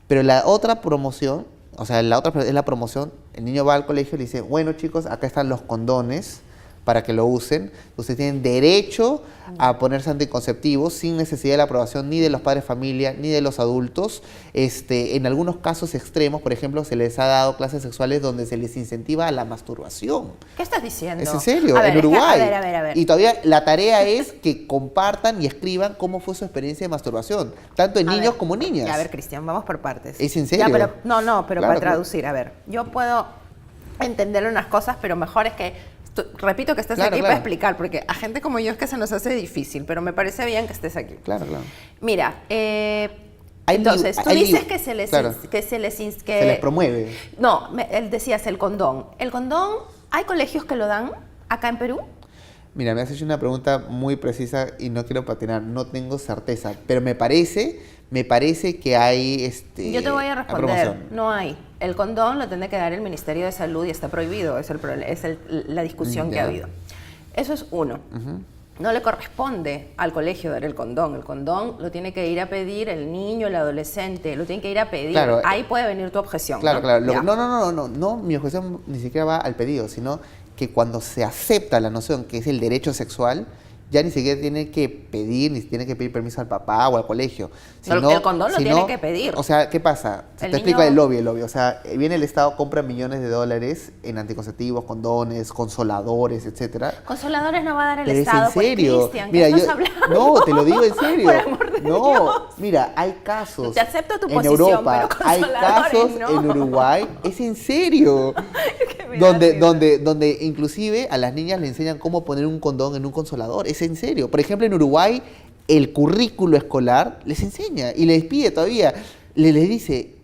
Pero la otra promoción, o sea, la otra es la promoción, el niño va al colegio y le dice, bueno chicos, acá están los condones para que lo usen. Ustedes tienen derecho a ponerse anticonceptivos sin necesidad de la aprobación ni de los padres de familia ni de los adultos. En algunos casos extremos, por ejemplo, se les ha dado clases sexuales donde se les incentiva a la masturbación. ¿Qué estás diciendo? Es en serio, en Uruguay. A ver. Y todavía la tarea es que compartan y escriban cómo fue su experiencia de masturbación, tanto en niños como niñas. A ver, Cristian, vamos por partes. ¿Es en serio? Ya, pero claro, para traducir, a ver, yo puedo entender unas cosas, pero mejor es que repito que estés aquí para explicar, porque a gente como yo es que se nos hace difícil, pero me parece bien que estés aquí. Claro. Mira, entonces, tú dices que se les promueve. No, él decías el condón. ¿El condón, hay colegios que lo dan acá en Perú? Mira, me has hecho una pregunta muy precisa y no quiero patinar, no tengo certeza, pero me parece que hay Yo te voy a responder, no hay. El condón lo tiene que dar el Ministerio de Salud y está prohibido, es la discusión que ha habido. Eso es uno. No le corresponde al colegio dar el condón lo tiene que ir a pedir el niño, el adolescente, lo tiene que ir a pedir. Claro, ahí puede venir tu objeción. Claro. No, mi objeción ni siquiera va al pedido, sino que cuando se acepta la noción que es el derecho sexual, ya ni siquiera tiene que pedir, ni tiene que pedir permiso al papá o al colegio. El condón lo tiene que pedir. O sea, ¿qué pasa? Te explico el lobby. O sea, viene el Estado, compra millones de dólares en anticonceptivos, condones, consoladores, etcétera. Consoladores no va a dar el Pero Estado, es en serio. Pues, Cristian, ¿qué estás hablando? No, te lo digo en serio. Por amor de Dios. Mira, hay casos te acepto tu en posición, Europa, pero hay casos en Uruguay, es en serio. donde inclusive a las niñas le enseñan cómo poner un condón en un consolador, es en serio. Por ejemplo, en Uruguay el currículo escolar les enseña y les pide todavía, les dice,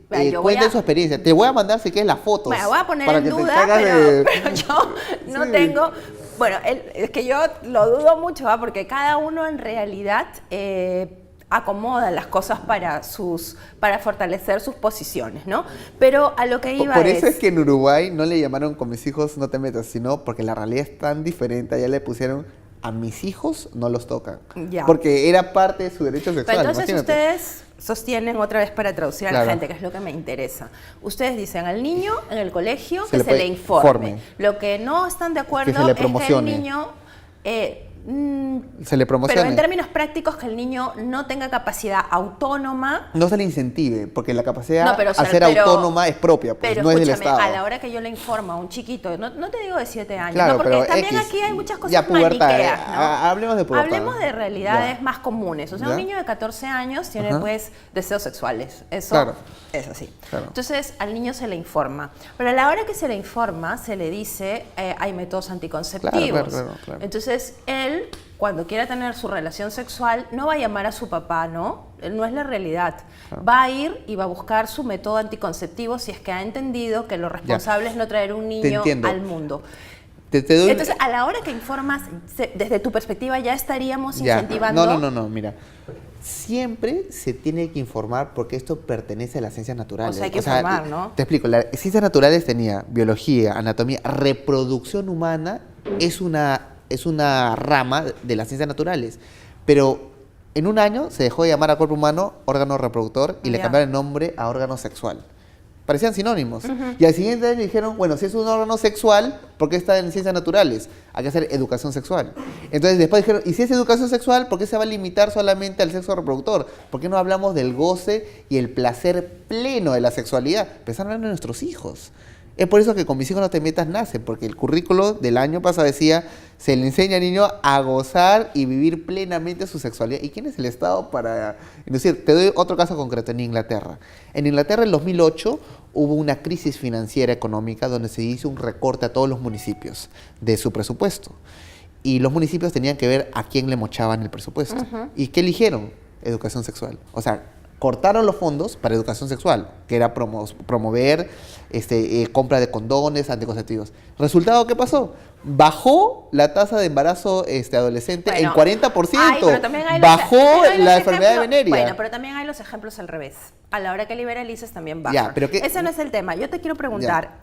cuenten su experiencia. Te voy a mandar si quieres las fotos. Me voy a poner en duda, pero yo no tengo... Bueno, es que yo lo dudo mucho, porque cada uno en realidad acomoda las cosas para fortalecer sus posiciones, ¿no? Pero a lo que iba Por eso es que en Uruguay no le llamaron con mis hijos no te metas, sino porque la realidad es tan diferente, allá le pusieron a mis hijos no los tocan, porque era parte de su derecho sexual. Pero entonces ustedes sostienen, otra vez para traducir a la gente, que es lo que me interesa, ustedes dicen al niño en el colegio que se le informe. Lo que no están de acuerdo es que el niño... se le promocione. Pero en términos prácticos, que el niño no tenga capacidad autónoma. No se le incentive, porque la capacidad al ser autónoma es propia, pues, pero no es del Estado. A la hora que yo le informo a un chiquito, no te digo de 7 años, claro, porque también aquí hay muchas cosas maniqueas, ¿no? Hablemos de pubertad. Hablemos de realidades más comunes. O sea, un niño de 14 años tiene pues deseos sexuales. Eso es así. Claro. Entonces, al niño se le informa. Pero a la hora que se le informa, se le dice, hay métodos anticonceptivos. Claro. Entonces, él, cuando quiera tener su relación sexual, no va a llamar a su papá, ¿no? No es la realidad. Va a ir y va a buscar su método anticonceptivo si es que ha entendido que lo responsable es no traer un niño al mundo. Entonces, a la hora que informas, desde tu perspectiva, ya estaríamos incentivando... No, mira. Siempre se tiene que informar porque esto pertenece a las ciencias naturales. O sea, hay que informar, ¿no? Te explico, las ciencias naturales tenía biología, anatomía, reproducción humana, es una rama de las ciencias naturales, pero en un año se dejó de llamar a cuerpo humano órgano reproductor y le cambiaron el nombre a órgano sexual. Parecían sinónimos. Y al siguiente año dijeron, bueno, si es un órgano sexual, ¿por qué está en ciencias naturales? Hay que hacer educación sexual. Entonces después dijeron, ¿y si es educación sexual, por qué se va a limitar solamente al sexo reproductor? ¿Por qué no hablamos del goce y el placer pleno de la sexualidad? Empezaron a hablar de nuestros hijos. Es por eso que con mis hijos no te metas nace, porque el currículo del año pasado decía, se le enseña al niño a gozar y vivir plenamente su sexualidad. ¿Y quién es el Estado para inducir? Te doy otro caso concreto, en Inglaterra. En Inglaterra en 2008 hubo una crisis financiera económica donde se hizo un recorte a todos los municipios de su presupuesto. Y los municipios tenían que ver a quién le mochaban el presupuesto. ¿Y qué eligieron? Educación sexual. O sea, cortaron los fondos para educación sexual, que era promover compra de condones, anticonceptivos. ¿Resultado qué pasó? Bajó la tasa de embarazo adolescente en 40%. Bajó la enfermedad venérea. Bueno, pero también hay los ejemplos al revés. a la hora que liberalices también baja. Ya, pero ese no es el tema. Yo te quiero preguntar,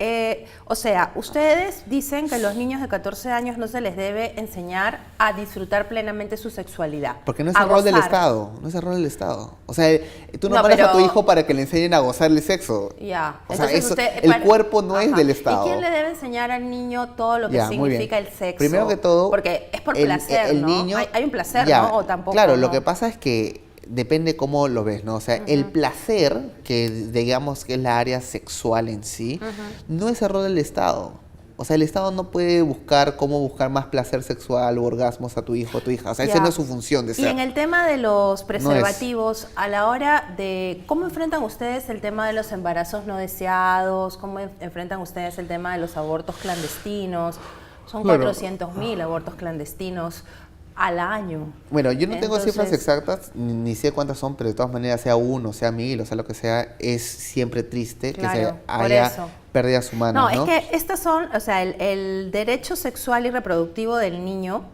o sea, ustedes dicen que a los niños de 14 años no se les debe enseñar a disfrutar plenamente su sexualidad. Porque no es el rol del Estado, no es el rol del Estado. O sea, tú no mandas a tu hijo para que le enseñen a gozar el sexo. Ya. O sea, el cuerpo no es del Estado. ¿Y quién le debe enseñar al niño todo lo que significa el sexo? Primero que todo, porque es por placer, el ¿no? niño, hay un placer, ya, ¿no? O tampoco. Claro, ¿no? lo que pasa es que depende cómo lo ves, ¿no? O sea, el placer, que digamos que es la área sexual en sí, no es error del Estado. O sea, el Estado no puede buscar cómo buscar más placer sexual o orgasmos a tu hijo o tu hija. O sea, esa no es su función de ser. Y en el tema de los preservativos, a la hora de... ¿Cómo enfrentan ustedes el tema de los embarazos no deseados? ¿Cómo enfrentan ustedes el tema de los abortos clandestinos? Son 400.000 abortos clandestinos al año. Bueno, yo no tengo cifras exactas, ni sé cuántas son, pero de todas maneras, sea 1, sea 1000, o sea lo que sea, es siempre triste que se haya pérdidas humanas, ¿no? No, es que estas son, o sea, el derecho sexual y reproductivo del niño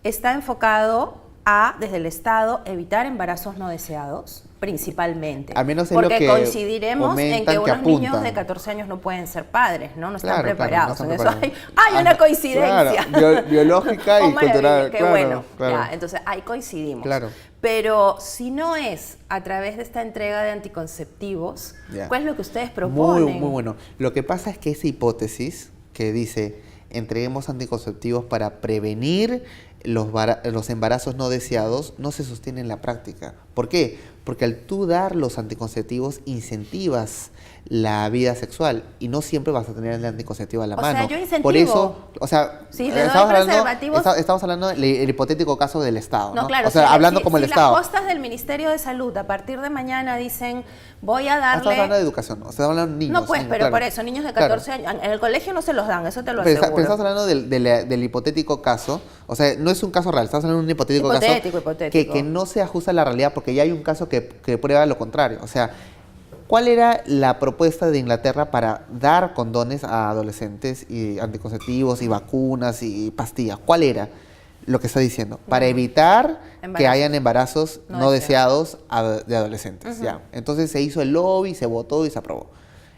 está enfocado a, desde el Estado, evitar embarazos no deseados, principalmente. Al menos es porque lo que coincidiremos en que unos niños de 14 años no pueden ser padres, ¿no? No están preparados. No en eso hay una coincidencia. Claro, biológica y cultural. Qué bueno. Ya, entonces, ahí coincidimos. Claro. Pero si no es a través de esta entrega de anticonceptivos, ¿cuál es lo que ustedes proponen? Muy bueno. Lo que pasa es que esa hipótesis que dice entreguemos anticonceptivos para prevenir los embarazos no deseados no se sostiene en la práctica. ¿Por qué? Porque al tú dar los anticonceptivos incentivas la vida sexual y no siempre vas a tener el anticonceptivo a la mano. O sea, yo incentivo. Por eso, o sea, si estamos hablando del hipotético caso del Estado, ¿no? Claro, o sea, hablando como el Estado. Si las costas del Ministerio de Salud a partir de mañana dicen voy a darle... Estamos hablando de educación, o sea, hablando de niños. No, pues, pero por eso, niños de 14 años, en el colegio no se los dan, eso te lo aseguro. Pero estamos hablando del hipotético caso, o sea, no es un caso real, estamos hablando de un hipotético caso que no se ajusta a la realidad porque ya hay un caso que prueba lo contrario. O sea, ¿cuál era la propuesta de Inglaterra para dar condones a adolescentes y anticonceptivos y vacunas y pastillas? ¿Cuál era lo que está diciendo? Para evitar que hayan embarazos no deseados de adolescentes. Ya. Entonces se hizo el lobby, se votó y se aprobó.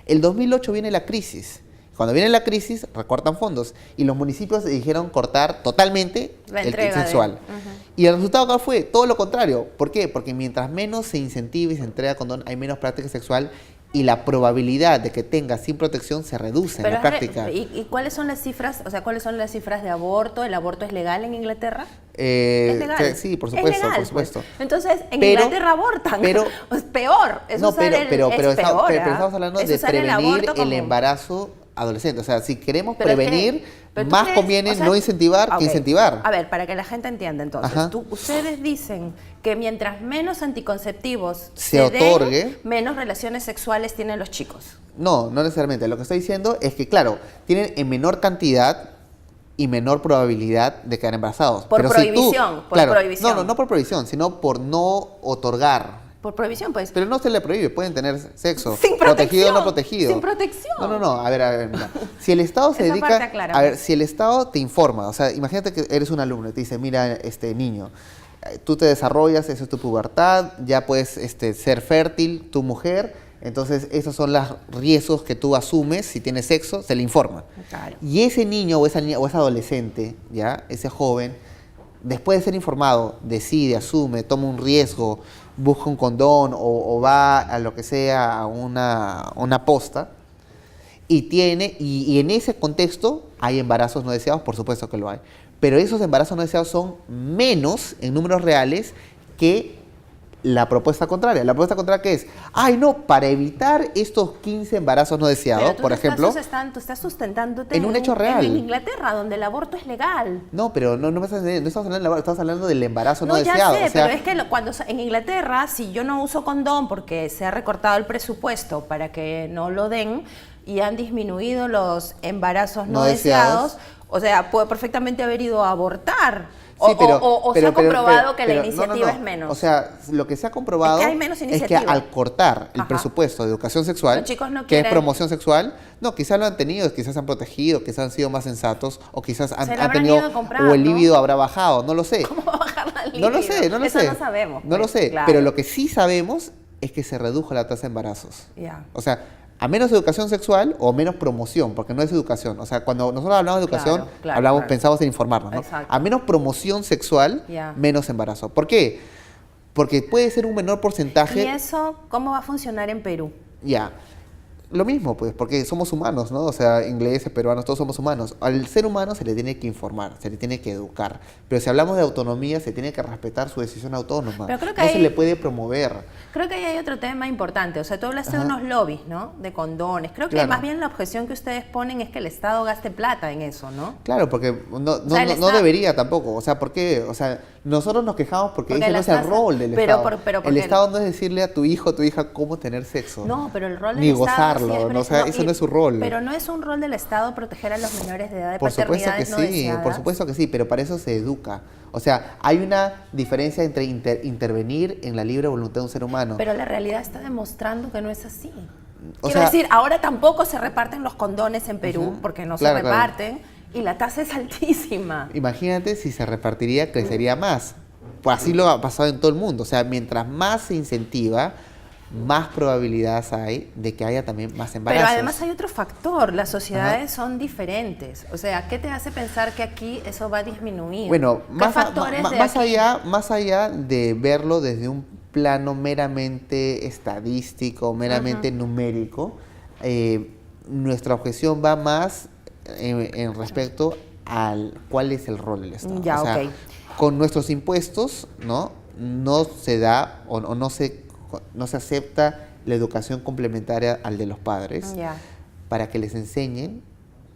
El 2008 viene la crisis. Cuando viene la crisis, recortan fondos. Y los municipios dijeron cortar totalmente el kit sexual. Y el resultado acá fue todo lo contrario. ¿Por qué? Porque mientras menos se incentiva y se entrega condón, hay menos práctica sexual y la probabilidad de que tengas sin protección se reduce en la práctica. ¿Y cuáles son las cifras? O sea, ¿cuáles son las cifras de aborto? ¿El aborto es legal en Inglaterra? ¿Es legal? Sí, por supuesto, es legal, por supuesto. Pues. Entonces, en Inglaterra abortan. Pero es peor. Eso pero estamos hablando de prevenir el embarazo adolescente. O sea, si queremos prevenir, más conviene no incentivar que incentivar. A ver, para que la gente entienda entonces, ustedes dicen que mientras menos anticonceptivos se otorgue, menos relaciones sexuales tienen los chicos. No, no necesariamente. Lo que estoy diciendo es que, claro, tienen en menor cantidad y menor probabilidad de quedar embarazados. Por prohibición. No, no por prohibición, sino por no otorgar. Por prohibición, pues. Pero no se le prohíbe, pueden tener sexo. Sin protegido o no protegido. Sin protección. No. A ver, mira. Si el Estado se dedica. A ver, si el Estado te informa, o sea, imagínate que eres un alumno y te dice, mira, niño, tú te desarrollas, eso es tu pubertad, ya puedes ser fértil, tu mujer, entonces esos son los riesgos que tú asumes si tienes sexo, se le informa. Claro. Y ese niño o esa niña o ese adolescente, ya, ese joven, después de ser informado, decide, asume, toma un riesgo, busca un condón o va a lo que sea, a una posta, y en ese contexto hay embarazos no deseados, por supuesto que lo hay. Pero esos embarazos no deseados son menos en números reales que la propuesta contraria. La propuesta contraria que es, para evitar estos 15 embarazos no deseados, por ejemplo. Tú estás sustentándote en un hecho real. En Inglaterra, donde el aborto es legal. No, pero no estamos hablando del aborto, estamos hablando del embarazo no deseado. Ya sé, pero es que cuando en Inglaterra, si yo no uso condón porque se ha recortado el presupuesto para que no lo den y han disminuido los embarazos no deseados, o sea, puede perfectamente haber ido a abortar. Sí, se ha comprobado que la iniciativa es menos. O sea, lo que se ha comprobado es que al cortar el presupuesto de educación sexual, que es promoción sexual, quizás lo han tenido, quizás se han protegido, quizás han sido más sensatos, o quizás han tenido, o el líbido habrá bajado, no lo sé. ¿Cómo va a bajar la líbido? No lo sé. Eso no sabemos. No lo sé, pero lo que sí sabemos es que se redujo la tasa de embarazos. Ya. O sea, a menos educación sexual o menos promoción, porque no es educación. O sea, cuando nosotros hablamos de educación, pensamos en informarnos, ¿no? Exacto. A menos promoción sexual, menos embarazo. ¿Por qué? Porque puede ser un menor porcentaje. ¿Y eso cómo va a funcionar en Perú? Ya. Lo mismo, pues, porque somos humanos, ¿no? O sea, ingleses, peruanos, todos somos humanos. Al ser humano se le tiene que informar, se le tiene que educar. Pero si hablamos de autonomía, se tiene que respetar su decisión autónoma. Pero creo que no se le puede promover. Creo que ahí hay otro tema importante. O sea, tú hablaste de unos lobbies, ¿no? De condones. Creo que más bien la objeción que ustedes ponen es que el Estado gaste plata en eso, ¿no? Claro, porque no debería tampoco. O sea, ¿por qué? O sea, nosotros nos quejamos porque ese no es el rol del Estado. El Estado no es decirle a tu hijo o tu hija cómo tener sexo. No, pero el rol del Ni Estado... gozarlo, no, o sea, eso no es su rol. Pero no es un rol del Estado proteger a los menores de edad de por supuesto que sí, por supuesto que sí, pero para eso se educa. O sea, hay una diferencia entre intervenir en la libre voluntad de un ser humano. Pero la realidad está demostrando que no es así. Quiero decir, ahora tampoco se reparten los condones en Perú, porque no se reparten, y la tasa es altísima. Imagínate si se repartiría, crecería más. Pues así lo ha pasado en todo el mundo. O sea, mientras más se incentiva, más probabilidades hay de que haya también más embarazos. Pero además hay otro factor, las sociedades son diferentes. O sea, ¿qué te hace pensar que aquí eso va a disminuir? Bueno, más allá de verlo desde un plano meramente estadístico, meramente numérico, nuestra objeción va más en respecto al cuál es el rol del Estado. Ya, o sea, con nuestros impuestos, no se da o no se acepta la educación complementaria al de los padres para que les enseñen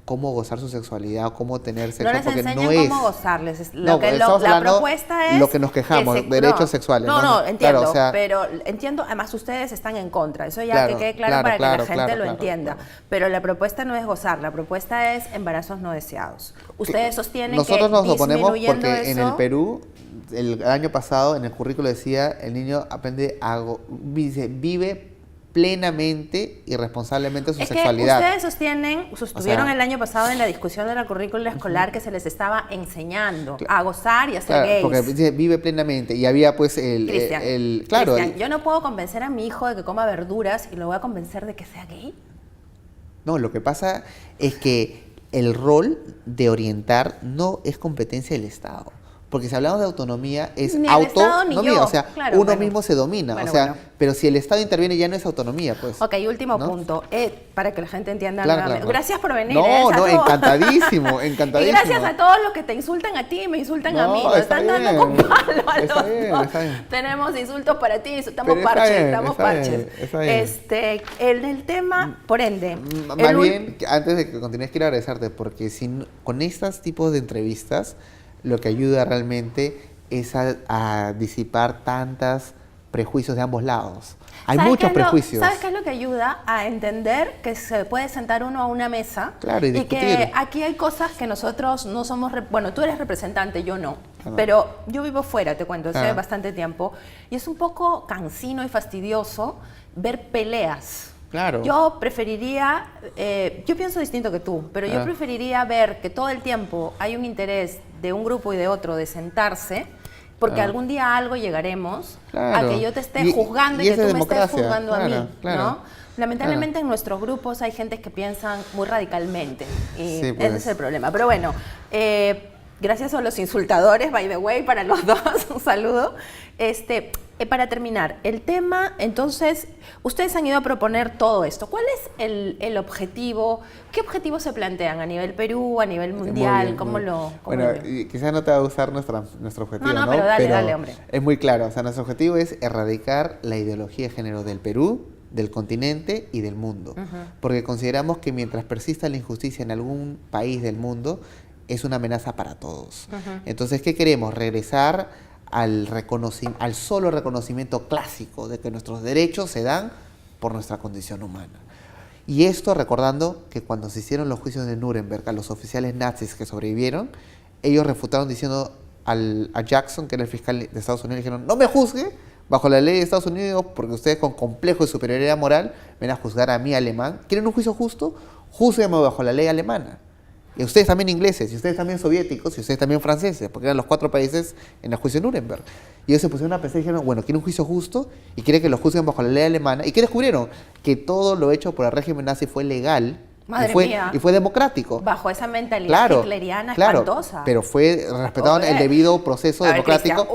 cómo gozar su sexualidad o cómo tener sexo. No les enseñan cómo gozarles. La propuesta es... Lo que nos quejamos, derechos sexuales. Entiendo, claro, o sea, pero entiendo, además ustedes están en contra. Eso ya que quede claro para que la gente lo entienda. Pero la propuesta no es gozar, la propuesta es embarazos no deseados. Ustedes sostienen nosotros que nos oponemos porque eso, en el Perú, el año pasado, en el currículo decía, el niño aprende vive plenamente y responsablemente su sexualidad. Que ustedes sostuvieron el año pasado en la discusión de la currícula escolar que se les estaba enseñando a gozar y a ser gays. Porque dice, vive plenamente y había pues Cristian, yo no puedo convencer a mi hijo de que coma verduras y lo voy a convencer de que sea gay. No, lo que pasa es que el rol de orientar no es competencia del Estado. Porque si hablamos de autonomía, es autonomía, o sea, uno mismo se domina, pero si el Estado interviene ya no es autonomía, pues. Ok, último punto, para que la gente entienda nuevamente. Gracias por venir. Encantadísimo. Y gracias a todos los que te insultan a ti y me insultan a mí, nos están dando con palo a los dos. Tenemos insultos para ti, estamos parches. El tema, por ende. Más bien, antes de que continúes, quiero agradecerte, porque con estos tipos de entrevistas, lo que ayuda realmente es a disipar tantos prejuicios de ambos lados. Hay muchos prejuicios. ¿Sabes qué es lo que ayuda? A entender que se puede sentar uno a una mesa y que aquí hay cosas que nosotros no somos... Bueno, tú eres representante, yo no. Pero yo vivo fuera, te cuento, hace bastante tiempo. Y es un poco cansino y fastidioso ver peleas. Claro. Yo preferiría, yo pienso distinto que tú, pero yo preferiría ver que todo el tiempo hay un interés de un grupo y de otro de sentarse, porque algún día a algo llegaremos a que yo te esté juzgando y que tú me estés juzgando a mí, ¿no? Lamentablemente en nuestros grupos hay gente que piensan muy radicalmente y ese es el problema. Pero bueno, gracias a los insultadores, by the way, para los dos, un saludo. Para terminar, el tema, entonces, ustedes han ido a proponer todo esto. ¿Cuál es el objetivo? ¿Qué objetivos se plantean a nivel Perú, a nivel mundial? Quizás no te va a gustar nuestro objetivo, ¿no? Pero dale, hombre. Es muy claro, o sea, nuestro objetivo es erradicar la ideología de género del Perú, del continente y del mundo. Porque consideramos que mientras persista la injusticia en algún país del mundo, es una amenaza para todos. Entonces, ¿qué queremos? Regresar al solo reconocimiento clásico de que nuestros derechos se dan por nuestra condición humana. Y esto recordando que cuando se hicieron los juicios de Nuremberg a los oficiales nazis que sobrevivieron, ellos refutaron diciendo a Jackson, que era el fiscal de Estados Unidos, dijeron, no me juzgue bajo la ley de Estados Unidos porque ustedes con complejo de superioridad moral ven a juzgar a mí, alemán. ¿Quieren un juicio justo? Júzgueme bajo la ley alemana. Y ustedes también ingleses, y ustedes también soviéticos, y ustedes también franceses, porque eran los 4 países en el juicio de Nuremberg. Y ellos se pusieron a pensar y dijeron, bueno, quieren un juicio justo y quieren que lo juzguen bajo la ley alemana. ¿Y qué descubrieron? Que todo lo hecho por el régimen nazi fue legal. Madre mía. Y fue democrático. Bajo esa mentalidad hitleriana espantosa. Pero respetaban el debido proceso democrático.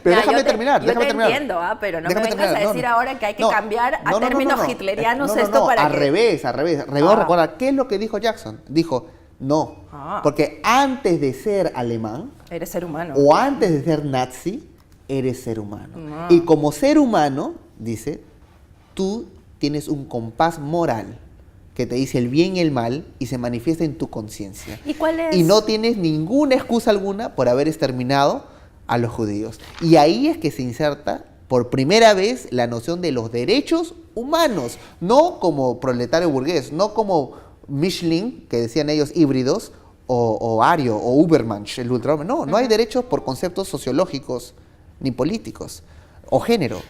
Pero déjame terminar. Yo te entiendo, pero no me vengas a decir ahora que hay que cambiar a términos hitlerianos esto para al revés. Recuerda, ¿qué es lo que dijo Jackson? Dijo, no, porque antes de ser alemán, eres ser humano. O antes de ser nazi, eres ser humano. Y como ser humano, dice, tú tienes un compás moral que te dice el bien y el mal y se manifiesta en tu conciencia. ¿Y cuál es? Y no tienes ninguna excusa alguna por haber exterminado a los judíos. Y ahí es que se inserta por primera vez la noción de los derechos humanos, no como proletario burgués, no como Mischling, que decían ellos híbridos, o Ario, o Ubermensch, el ultrahombre. No hay derechos por conceptos sociológicos ni políticos, o género.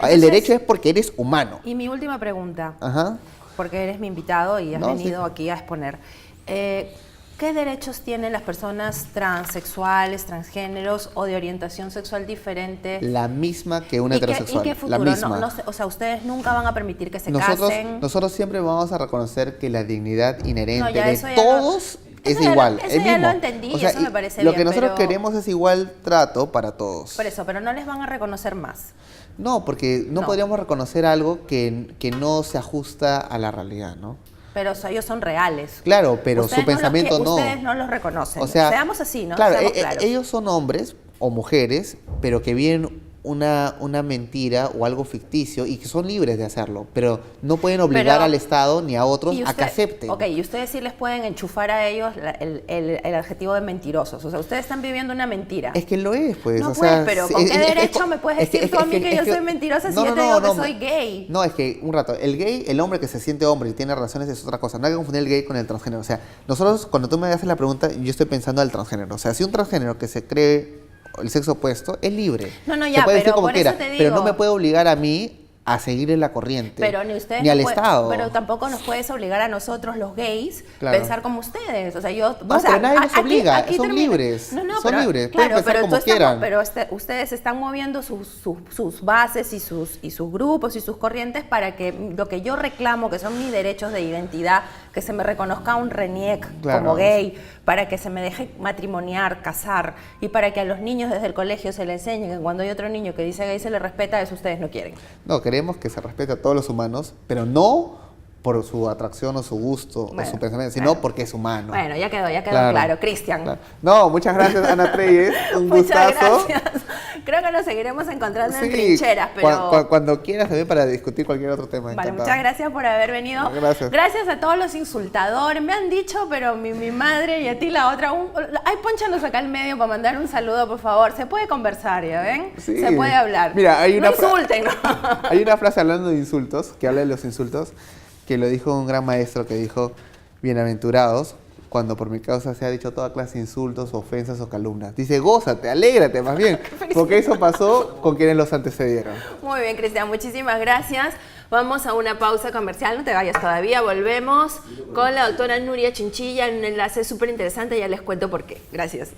El derecho es porque eres humano. Y mi última pregunta. Ajá. Porque eres mi invitado y has venido aquí a exponer. ¿Qué derechos tienen las personas transexuales, transgéneros o de orientación sexual diferente? La misma que un heterosexual. ¿Y qué futuro? La misma. O sea, ustedes nunca van a permitir que se casen. Nosotros siempre vamos a reconocer que la dignidad inherente de todos es igual. Eso ya lo entendí, eso me parece bien. Lo que nosotros queremos es igual trato para todos. Por eso, pero no les van a reconocer más. No, porque no podríamos reconocer algo que no se ajusta a la realidad, ¿no? Pero ellos son reales. Claro, pero su pensamiento no. Ustedes no los reconocen. O sea, seamos así, ¿no? Claro, seamos claros. Ellos son hombres o mujeres, pero que viven una mentira o algo ficticio y que son libres de hacerlo, pero no pueden obligar al Estado ni a otros a que acepten. Ok, y ustedes sí les pueden enchufar a ellos el adjetivo de mentirosos. O sea, ustedes están viviendo una mentira. Es que lo es, pues. No, pues, pero ¿con qué derecho me puedes decir tú a mí que yo soy mentirosa si yo te digo que soy gay? No, es que, un rato, el gay, el hombre que se siente hombre y tiene relaciones es otra cosa. No hay que confundir el gay con el transgénero. O sea, nosotros, cuando tú me haces la pregunta, yo estoy pensando al transgénero. O sea, si un transgénero que se cree el sexo opuesto es libre. No, se ya, puede decir pero como por quiera, eso te digo. pero no me puede obligar a mí a seguir en la corriente, pero ni ustedes ni al Estado. Pero tampoco nos puedes obligar a nosotros, los gays, claro, pensar como ustedes. O sea, pero nadie los obliga, son libres. Son libres, pueden pensar como quieran. Pero ustedes están moviendo sus bases y sus grupos y sus corrientes para que lo que yo reclamo, que son mis derechos de identidad, que se me reconozca un reniec como gay, para que se me deje matrimoniar, casar, y para que a los niños desde el colegio se les enseñe que cuando hay otro niño que dice gay se le respeta, eso ustedes no quieren. No, queremos que se respete a todos los humanos, pero no por su atracción o su gusto o su pensamiento, sino porque es humano. Bueno, ya quedó claro. Cristian. Claro. No, muchas gracias, Ana Treyes. Un muchas gustazo. Gracias. Creo que nos seguiremos encontrando en trincheras, pero... Cuando quieras también para discutir cualquier otro tema. Vale, muchas gracias por haber venido. Gracias. Gracias a todos los insultadores. Me han dicho, pero mi madre y a ti la otra... Ay, pónchanos acá al medio para mandar un saludo, por favor. Se puede conversar, ¿ya ven? Sí. Se puede hablar. Mira, no insulten, ¿no? Hay una frase hablando de insultos, que habla de los insultos, que lo dijo un gran maestro que dijo, bienaventurados cuando por mi causa se ha dicho toda clase de insultos, ofensas o calumnias. Dice, gózate, alégrate más bien, porque eso pasó con quienes los antecedieron. Muy bien, Cristian, muchísimas gracias. Vamos a una pausa comercial, no te vayas todavía, volvemos con la doctora Nuria Chinchilla en un enlace súper interesante, ya les cuento por qué. Gracias.